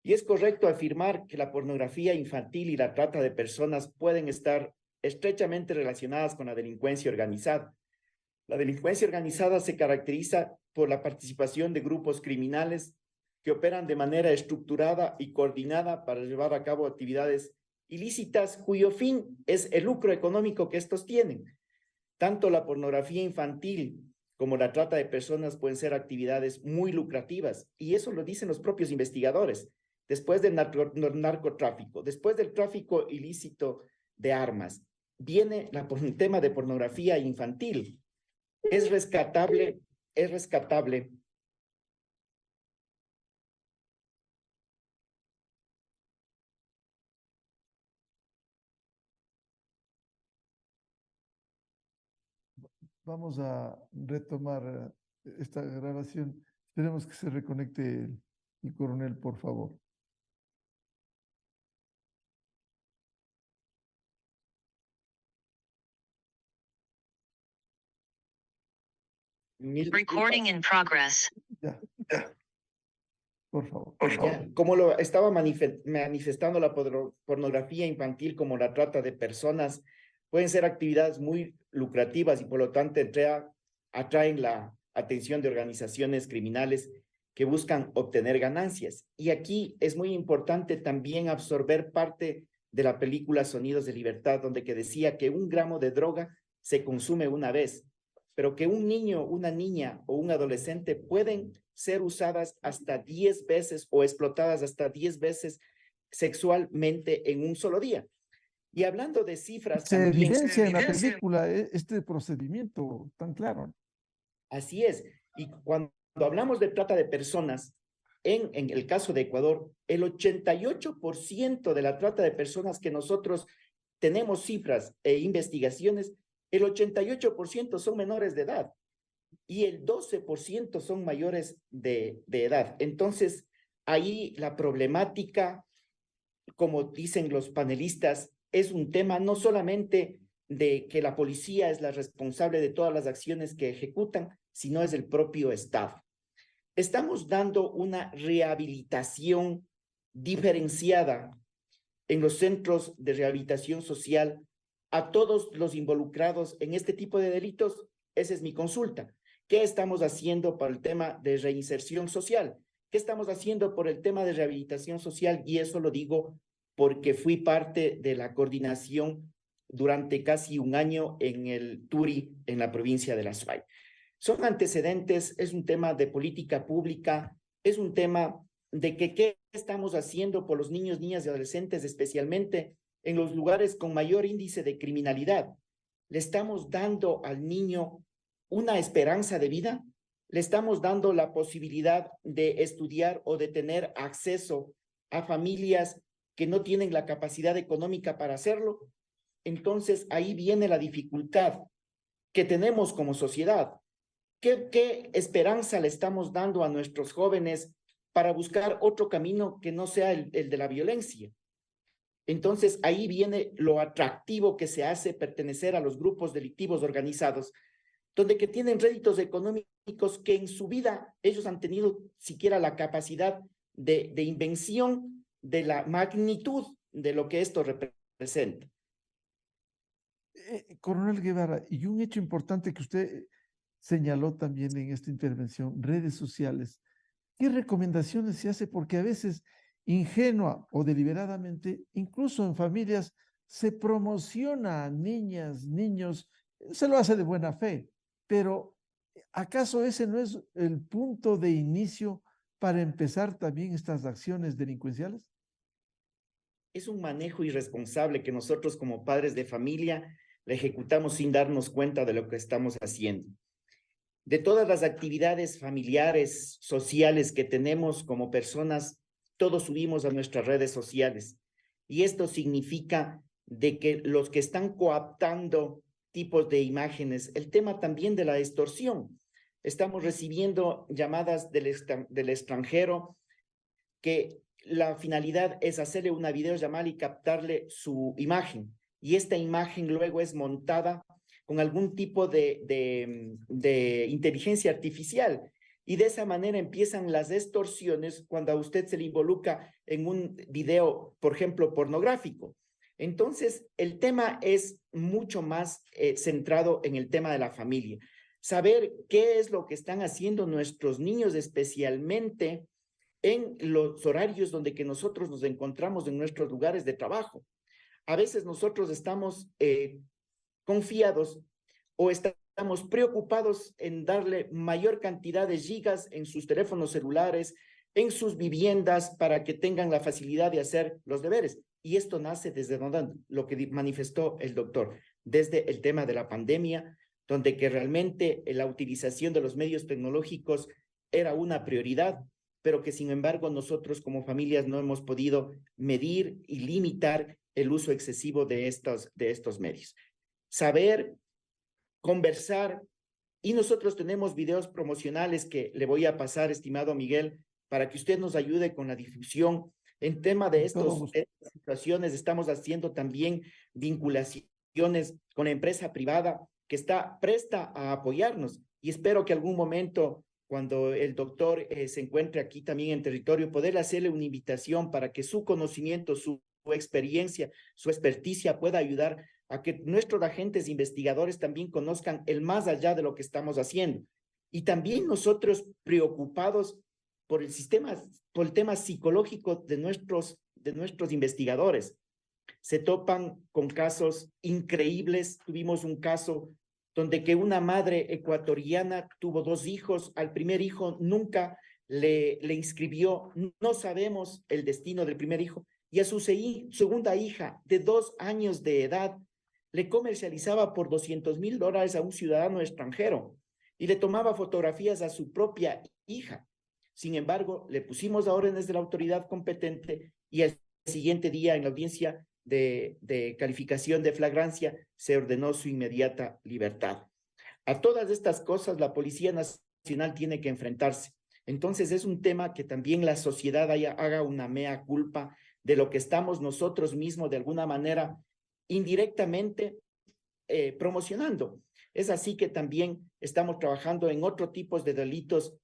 Y es correcto afirmar que la pornografía infantil y la trata de personas pueden estar estrechamente relacionadas con la delincuencia organizada. La delincuencia organizada se caracteriza por la participación de grupos criminales que operan de manera estructurada y coordinada para llevar a cabo actividades ilícitas cuyo fin es el lucro económico que estos tienen. Tanto la pornografía infantil como la trata de personas pueden ser actividades muy lucrativas, y eso lo dicen los propios investigadores. Después del narcotráfico, después del tráfico ilícito de armas, viene el tema de pornografía infantil. Es rescatable. Vamos a retomar esta grabación. Esperemos que se reconecte el coronel, por favor. Recording in progress. Ya. Por favor. Ya, como lo estaba manifestando, la pornografía infantil como la trata de personas pueden ser actividades muy lucrativas y por lo tanto atraen la atención de organizaciones criminales que buscan obtener ganancias. Y aquí es muy importante también absorber parte de la película Sonidos de Libertad, donde que decía que 1 gramo de droga se consume una vez, pero que un niño, una niña o un adolescente pueden ser usadas hasta 10 veces o explotadas hasta 10 veces sexualmente en un solo día. Y hablando de cifras... Se evidencia en la película este procedimiento tan claro. Así es. Y cuando hablamos de trata de personas, en el caso de Ecuador, el 88% de la trata de personas que nosotros tenemos cifras e investigaciones, el 88% son menores de edad y el 12% son mayores de edad. Entonces, ahí la problemática, como dicen los panelistas, es un tema no solamente de que la policía es la responsable de todas las acciones que ejecutan, sino es el propio Estado. Estamos dando una rehabilitación diferenciada en los centros de rehabilitación social a todos los involucrados en este tipo de delitos. Esa es mi consulta. ¿Qué estamos haciendo para el tema de reinserción social? ¿Qué estamos haciendo por el tema de rehabilitación social? Y eso lo digo porque fui parte de la coordinación durante casi un año en el Turi, en la provincia de La Suay. Son antecedentes, es un tema de política pública, es un tema de que qué estamos haciendo por los niños, niñas y adolescentes, especialmente en los lugares con mayor índice de criminalidad. ¿Le estamos dando al niño una esperanza de vida? ¿Le estamos dando la posibilidad de estudiar o de tener acceso a familias que no tienen la capacidad económica para hacerlo? Entonces, ahí viene la dificultad que tenemos como sociedad. ¿Qué esperanza le estamos dando a nuestros jóvenes para buscar otro camino que no sea el de la violencia? Entonces, ahí viene lo atractivo que se hace pertenecer a los grupos delictivos organizados, donde que tienen réditos económicos que en su vida ellos han tenido siquiera la capacidad de invención de la magnitud de lo que esto representa. Coronel Guevara, y un hecho importante que usted señaló también en esta intervención, redes sociales. ¿Qué recomendaciones se hace? Porque a veces, ingenua o deliberadamente, incluso en familias, se promociona a niñas, niños, se lo hace de buena fe, pero ¿acaso ese no es el punto de inicio para empezar también estas acciones delincuenciales? Es un manejo irresponsable que nosotros como padres de familia le ejecutamos sin darnos cuenta de lo que estamos haciendo. De todas las actividades familiares, sociales que tenemos como personas, todos subimos a nuestras redes sociales. Y esto significa de que los que están coaptando tipos de imágenes, el tema también de la extorsión. Estamos recibiendo llamadas del extranjero que la finalidad es hacerle una videollamada y captarle su imagen. Y esta imagen luego es montada con algún tipo de inteligencia artificial. Y de esa manera empiezan las extorsiones cuando a usted se le involucra en un video, por ejemplo, pornográfico. Entonces, el tema es mucho más centrado en el tema de la familia. Saber qué es lo que están haciendo nuestros niños, especialmente en los horarios donde que nosotros nos encontramos en nuestros lugares de trabajo. A veces nosotros estamos confiados o estamos preocupados en darle mayor cantidad de gigas en sus teléfonos celulares, en sus viviendas, para que tengan la facilidad de hacer los deberes. Y esto nace desde lo que manifestó el doctor, desde el tema de la pandemia, donde que realmente la utilización de los medios tecnológicos era una prioridad, pero que sin embargo nosotros como familias no hemos podido medir y limitar el uso excesivo de estos medios. Saber, conversar, y nosotros tenemos videos promocionales que le voy a pasar, estimado Miguel, para que usted nos ayude con la difusión. En tema de estas situaciones, estamos haciendo también vinculaciones con la empresa privada que está presta a apoyarnos, y espero que algún momento, cuando el doctor se encuentre aquí también en territorio, poder hacerle una invitación para que su conocimiento, su experiencia, su experticia pueda ayudar a que nuestros agentes investigadores también conozcan el más allá de lo que estamos haciendo. Y también nosotros preocupados por el sistema, por el tema psicológico de nuestros investigadores. Se topan con casos increíbles. Tuvimos un caso donde que una madre ecuatoriana tuvo 2 hijos, al primer hijo nunca le inscribió, no sabemos el destino del primer hijo, y a su segunda hija de 2 años de edad le comercializaba por $200,000 a un ciudadano extranjero y le tomaba fotografías a su propia hija. Sin embargo, le pusimos a órdenes de la autoridad competente y al siguiente día en la audiencia de calificación de flagrancia se ordenó su inmediata libertad. A todas estas cosas la Policía Nacional tiene que enfrentarse. Entonces es un tema que también la sociedad haga una mea culpa de lo que estamos nosotros mismos de alguna manera indirectamente promocionando. Es así que también estamos trabajando en otros tipos de delitos,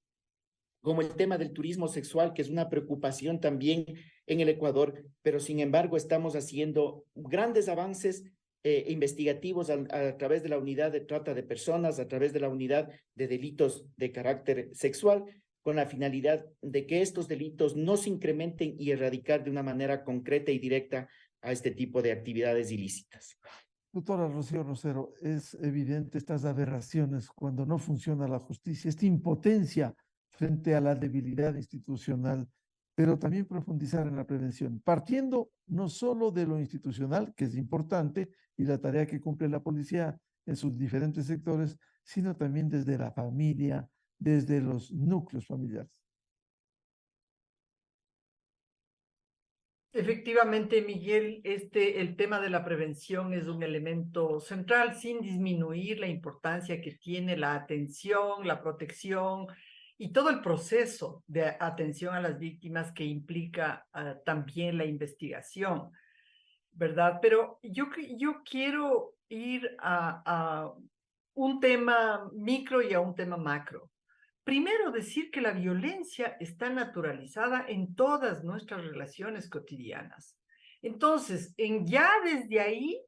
como el tema del turismo sexual, que es una preocupación también en el Ecuador, pero sin embargo estamos haciendo grandes avances investigativos a través de la unidad de trata de personas, a través de la unidad de delitos de carácter sexual, con la finalidad de que estos delitos no se incrementen y erradicar de una manera concreta y directa a este tipo de actividades ilícitas. Doctora Rocío Rosero, es evidente estas aberraciones cuando no funciona la justicia, esta impotencia frente a la debilidad institucional, pero también profundizar en la prevención, partiendo no solo de lo institucional, que es importante, y la tarea que cumple la policía en sus diferentes sectores, sino también desde la familia, desde los núcleos familiares. Efectivamente, Miguel, el tema de la prevención es un elemento central, sin disminuir la importancia que tiene la atención, la protección y todo el proceso de atención a las víctimas que implica también la investigación, ¿verdad? Pero yo quiero ir a un tema micro y a un tema macro. Primero, decir que la violencia está naturalizada en todas nuestras relaciones cotidianas. Entonces, ya desde ahí,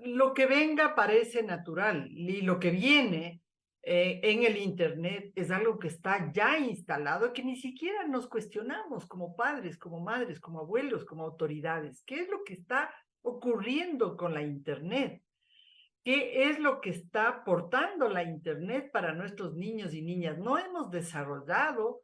lo que venga parece natural y lo que viene en el Internet es algo que está ya instalado, que ni siquiera nos cuestionamos como padres, como madres, como abuelos, como autoridades. ¿Qué es lo que está ocurriendo con la Internet? ¿Qué es lo que está aportando la Internet para nuestros niños y niñas? No hemos desarrollado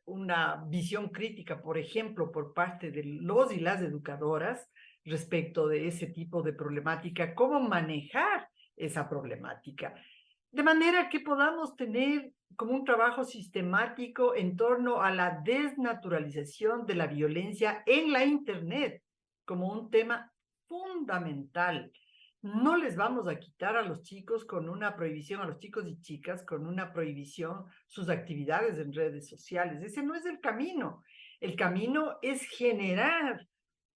una visión crítica, por ejemplo, por parte de los y las educadoras respecto de ese tipo de problemática, cómo manejar esa problemática. De manera que podamos tener como un trabajo sistemático en torno a la desnaturalización de la violencia en la Internet como un tema fundamental. No les vamos a quitar a los chicos con una prohibición, a los chicos y chicas con una prohibición, sus actividades en redes sociales. Ese no es el camino. El camino es generar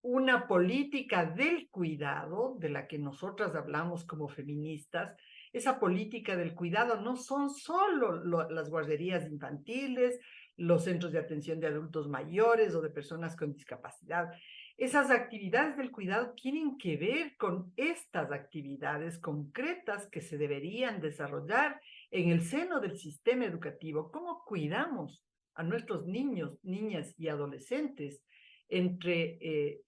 una política del cuidado, de la que nosotras hablamos como feministas. Esa política del cuidado no son solo las guarderías infantiles, los centros de atención de adultos mayores o de personas con discapacidad. Esas actividades del cuidado tienen que ver con estas actividades concretas que se deberían desarrollar en el seno del sistema educativo. ¿Cómo cuidamos a nuestros niños, niñas y adolescentes entre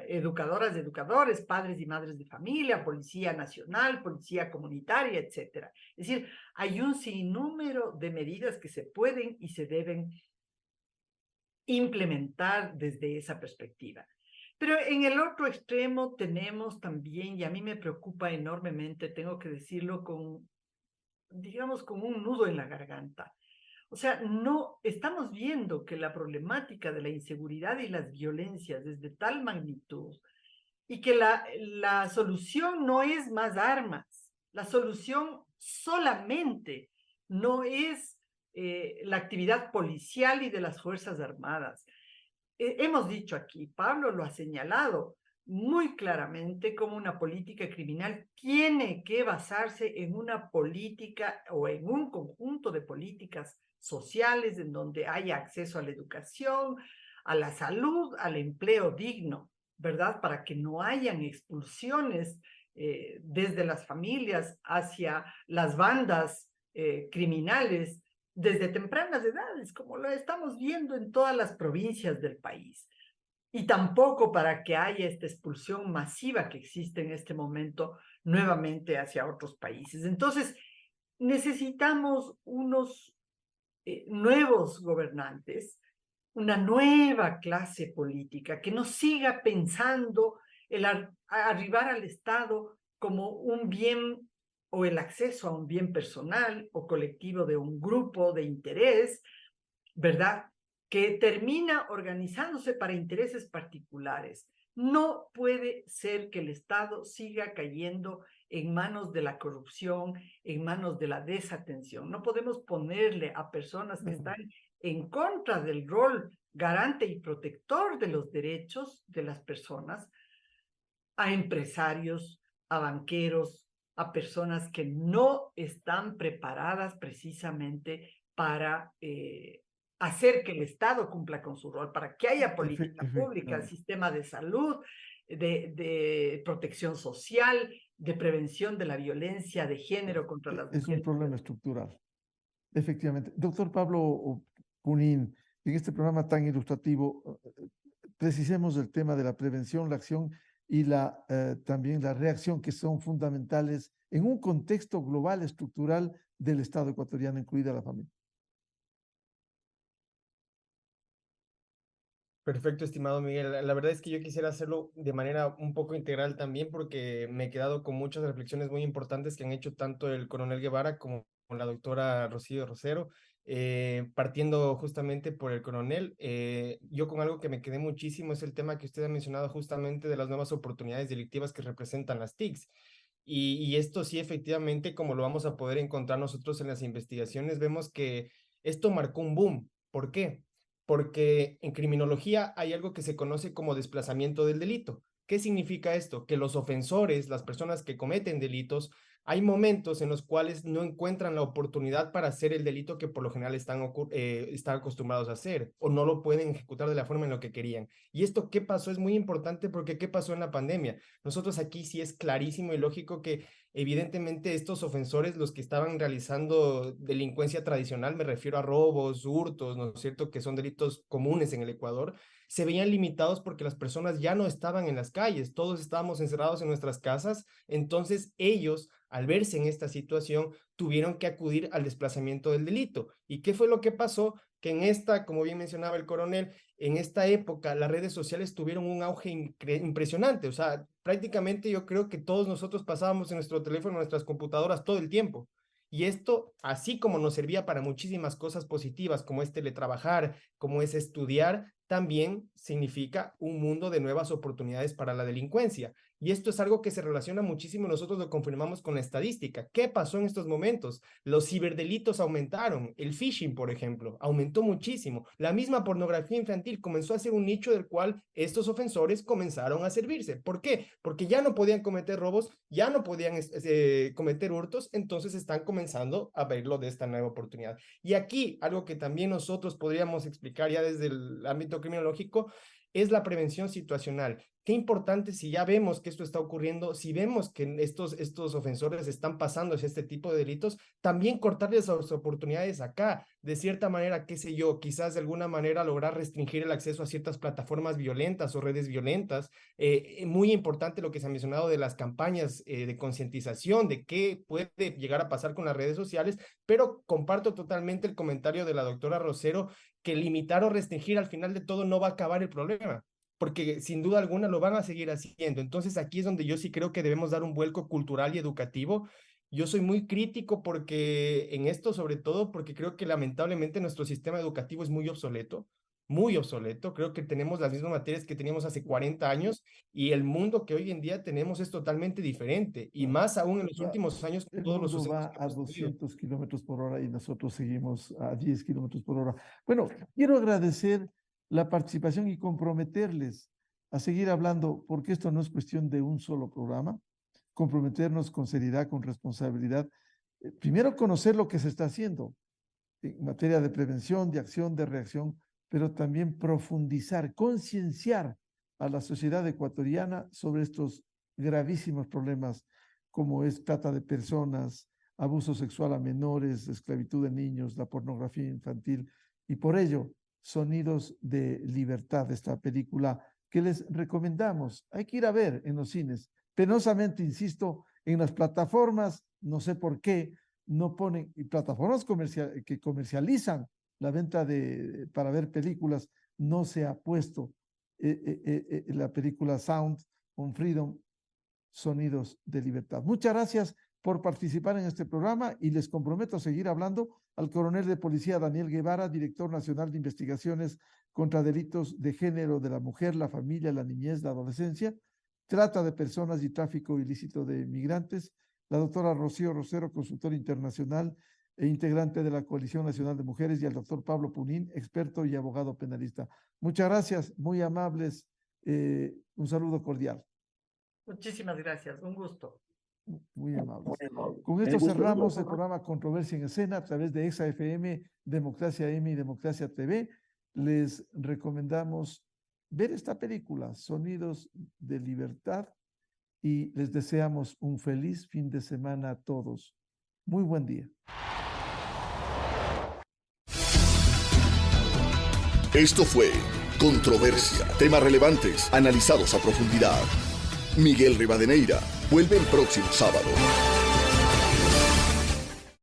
educadoras, educadores, padres y madres de familia, policía nacional, policía comunitaria, etcétera? Es decir, hay un sinnúmero de medidas que se pueden y se deben implementar desde esa perspectiva. Pero en el otro extremo tenemos también, y a mí me preocupa enormemente, tengo que decirlo con, digamos, con un nudo en la garganta. O sea, no estamos viendo que la problemática de la inseguridad y las violencias es de tal magnitud y que la solución no es más armas, la solución solamente no es la actividad policial y de las Fuerzas Armadas. Hemos dicho aquí, Pablo lo ha señalado muy claramente, como una política criminal tiene que basarse en una política o en un conjunto de políticas sociales en donde haya acceso a la educación, a la salud, al empleo digno, ¿verdad? Para que no hayan expulsiones desde las familias hacia las bandas criminales desde tempranas edades, como lo estamos viendo en todas las provincias del país. Y tampoco para que haya esta expulsión masiva que existe en este momento nuevamente hacia otros países. Entonces, necesitamos unos nuevos gobernantes, una nueva clase política que no siga pensando el arribar al Estado como un bien o el acceso a un bien personal o colectivo de un grupo de interés, ¿verdad? Que termina organizándose para intereses particulares. No puede ser que el Estado siga cayendo en manos de la corrupción, en manos de la desatención. No podemos ponerle a personas que están en contra del rol garante y protector de los derechos de las personas, a empresarios, a banqueros, a personas que no están preparadas precisamente para hacer que el Estado cumpla con su rol, para que haya política pública, sistema de salud, de protección social, de prevención de la violencia de género contra las mujeres. Es un problema estructural, efectivamente. Doctor Pablo Punín, en este programa tan ilustrativo, precisemos el tema de la prevención, la acción y también la reacción, que son fundamentales en un contexto global estructural del Estado ecuatoriano, incluida la familia. Perfecto, estimado Miguel. La verdad es que yo quisiera hacerlo de manera un poco integral también, porque me he quedado con muchas reflexiones muy importantes que han hecho tanto el coronel Guevara como la doctora Rocío Rosero. Partiendo justamente por el coronel, yo con algo que me quedé muchísimo es el tema que usted ha mencionado justamente de las nuevas oportunidades delictivas que representan las TICs. Y esto sí, efectivamente, como lo vamos a poder encontrar nosotros en las investigaciones, vemos que esto marcó un boom. ¿Por qué? Porque en criminología hay algo que se conoce como desplazamiento del delito. ¿Qué significa esto? Que los ofensores, las personas que cometen delitos, hay momentos en los cuales no encuentran la oportunidad para hacer el delito que por lo general están acostumbrados a hacer, o no lo pueden ejecutar de la forma en la que querían. Y esto, ¿qué pasó? Es muy importante, porque ¿qué pasó en la pandemia? Nosotros aquí sí es clarísimo y lógico que evidentemente estos ofensores, los que estaban realizando delincuencia tradicional, me refiero a robos, hurtos, ¿no es cierto?, que son delitos comunes en el Ecuador, se veían limitados porque las personas ya no estaban en las calles, todos estábamos encerrados en nuestras casas. Entonces ellos, al verse en esta situación, tuvieron que acudir al desplazamiento del delito. ¿Y qué fue lo que pasó? Que en esta, como bien mencionaba el coronel, en esta época las redes sociales tuvieron un auge impresionante. O sea, prácticamente yo creo que todos nosotros pasábamos en nuestro teléfono, en nuestras computadoras todo el tiempo. Y esto, así como nos servía para muchísimas cosas positivas, como es teletrabajar, como es estudiar, también significa un mundo de nuevas oportunidades para la delincuencia. Y esto es algo que se relaciona muchísimo, nosotros lo confirmamos con la estadística. ¿Qué pasó en estos momentos? Los ciberdelitos aumentaron, el phishing, por ejemplo, aumentó muchísimo. La misma pornografía infantil comenzó a ser un nicho del cual estos ofensores comenzaron a servirse. ¿Por qué? Porque ya no podían cometer robos, ya no podían cometer hurtos, entonces están comenzando a verlo de esta nueva oportunidad. Y aquí, algo que también nosotros podríamos explicar ya desde el ámbito criminológico, es la prevención situacional. Qué importante, si ya vemos que esto está ocurriendo, si vemos que estos ofensores están pasando hacia este tipo de delitos, también cortarles las oportunidades acá. De cierta manera, qué sé yo, quizás de alguna manera lograr restringir el acceso a ciertas plataformas violentas o redes violentas. Muy importante lo que se ha mencionado de las campañas de concientización de qué puede llegar a pasar con las redes sociales, pero comparto totalmente el comentario de la doctora Rosero, que limitar o restringir al final de todo no va a acabar el problema, porque sin duda alguna lo van a seguir haciendo. Entonces aquí es donde yo sí creo que debemos dar un vuelco cultural y educativo. Yo soy muy crítico porque en esto, sobre todo porque creo que lamentablemente nuestro sistema educativo es muy obsoleto, muy obsoleto. Creo que tenemos las mismas materias que teníamos hace 40 años y el mundo que hoy en día tenemos es totalmente diferente, y más aún en los últimos años con todos los sucesos. El mundo va a 200 kilómetros por hora y nosotros seguimos a 10 kilómetros por hora. Bueno, quiero agradecer la participación y comprometerles a seguir hablando, porque esto no es cuestión de un solo programa. Comprometernos con seriedad, con responsabilidad. Primero, conocer lo que se está haciendo en materia de prevención, de acción, de reacción, pero también profundizar, concienciar a la sociedad ecuatoriana sobre estos gravísimos problemas, como es trata de personas, abuso sexual a menores, esclavitud de niños, la pornografía infantil, y por ello, Sonidos de Libertad, esta película que les recomendamos. Hay que ir a ver en los cines. Penosamente, insisto, en las plataformas, no sé por qué, no ponen, y plataformas que comercializan la venta para ver películas, no se ha puesto la película Sound on Freedom, Sonidos de Libertad. Muchas gracias por participar en este programa y les comprometo a seguir hablando al coronel de policía Daniel Guevara, director nacional de investigaciones contra delitos de género de la mujer, la familia, la niñez, la adolescencia, trata de personas y tráfico ilícito de migrantes, la doctora Rocío Rosero, consultora internacional e integrante de la Coalición Nacional de Mujeres, y al doctor Pablo Punín, experto y abogado penalista. Muchas gracias, muy amables, un saludo cordial. Muchísimas gracias, un gusto. Muy amables. Con esto cerramos el programa Controversia en Escena a través de Exa FM, Democracia M y Democracia TV. Les recomendamos ver esta película, Sonidos de Libertad, y les deseamos un feliz fin de semana a todos. Muy buen día. Esto fue Controversia, temas relevantes analizados a profundidad. Miguel Rivadeneira vuelve el próximo sábado.